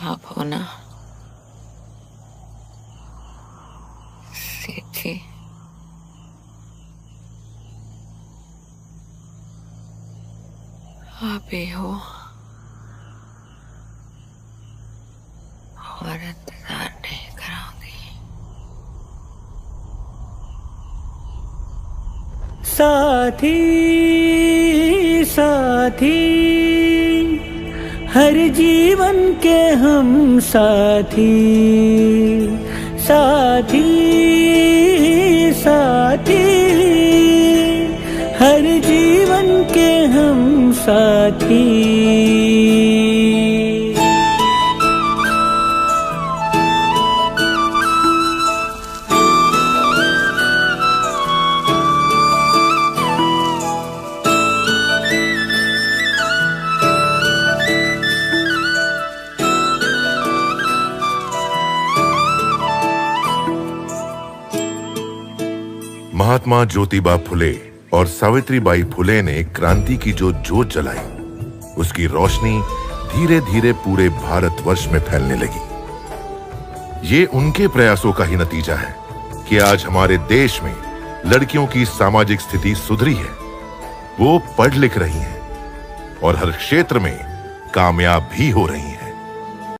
आप हो ना सेठ जी? आप ही हो और इंतजार नहीं कराऊंगी। साथी साथी साथी, हर जीवन के हम साथी, साथी साथी, हर जीवन के हम साथी। महात्मा ज्योतिबा फुले और सावित्रीबाई फुले ने क्रांति की जो जोत जलाई, उसकी रोशनी धीरे धीरे पूरे भारतवर्ष में फैलने लगी। ये उनके प्रयासों का ही नतीजा है कि आज हमारे देश में लड़कियों की सामाजिक स्थिति सुधरी है, वो पढ़ लिख रही हैं और हर क्षेत्र में कामयाब भी हो रही हैं।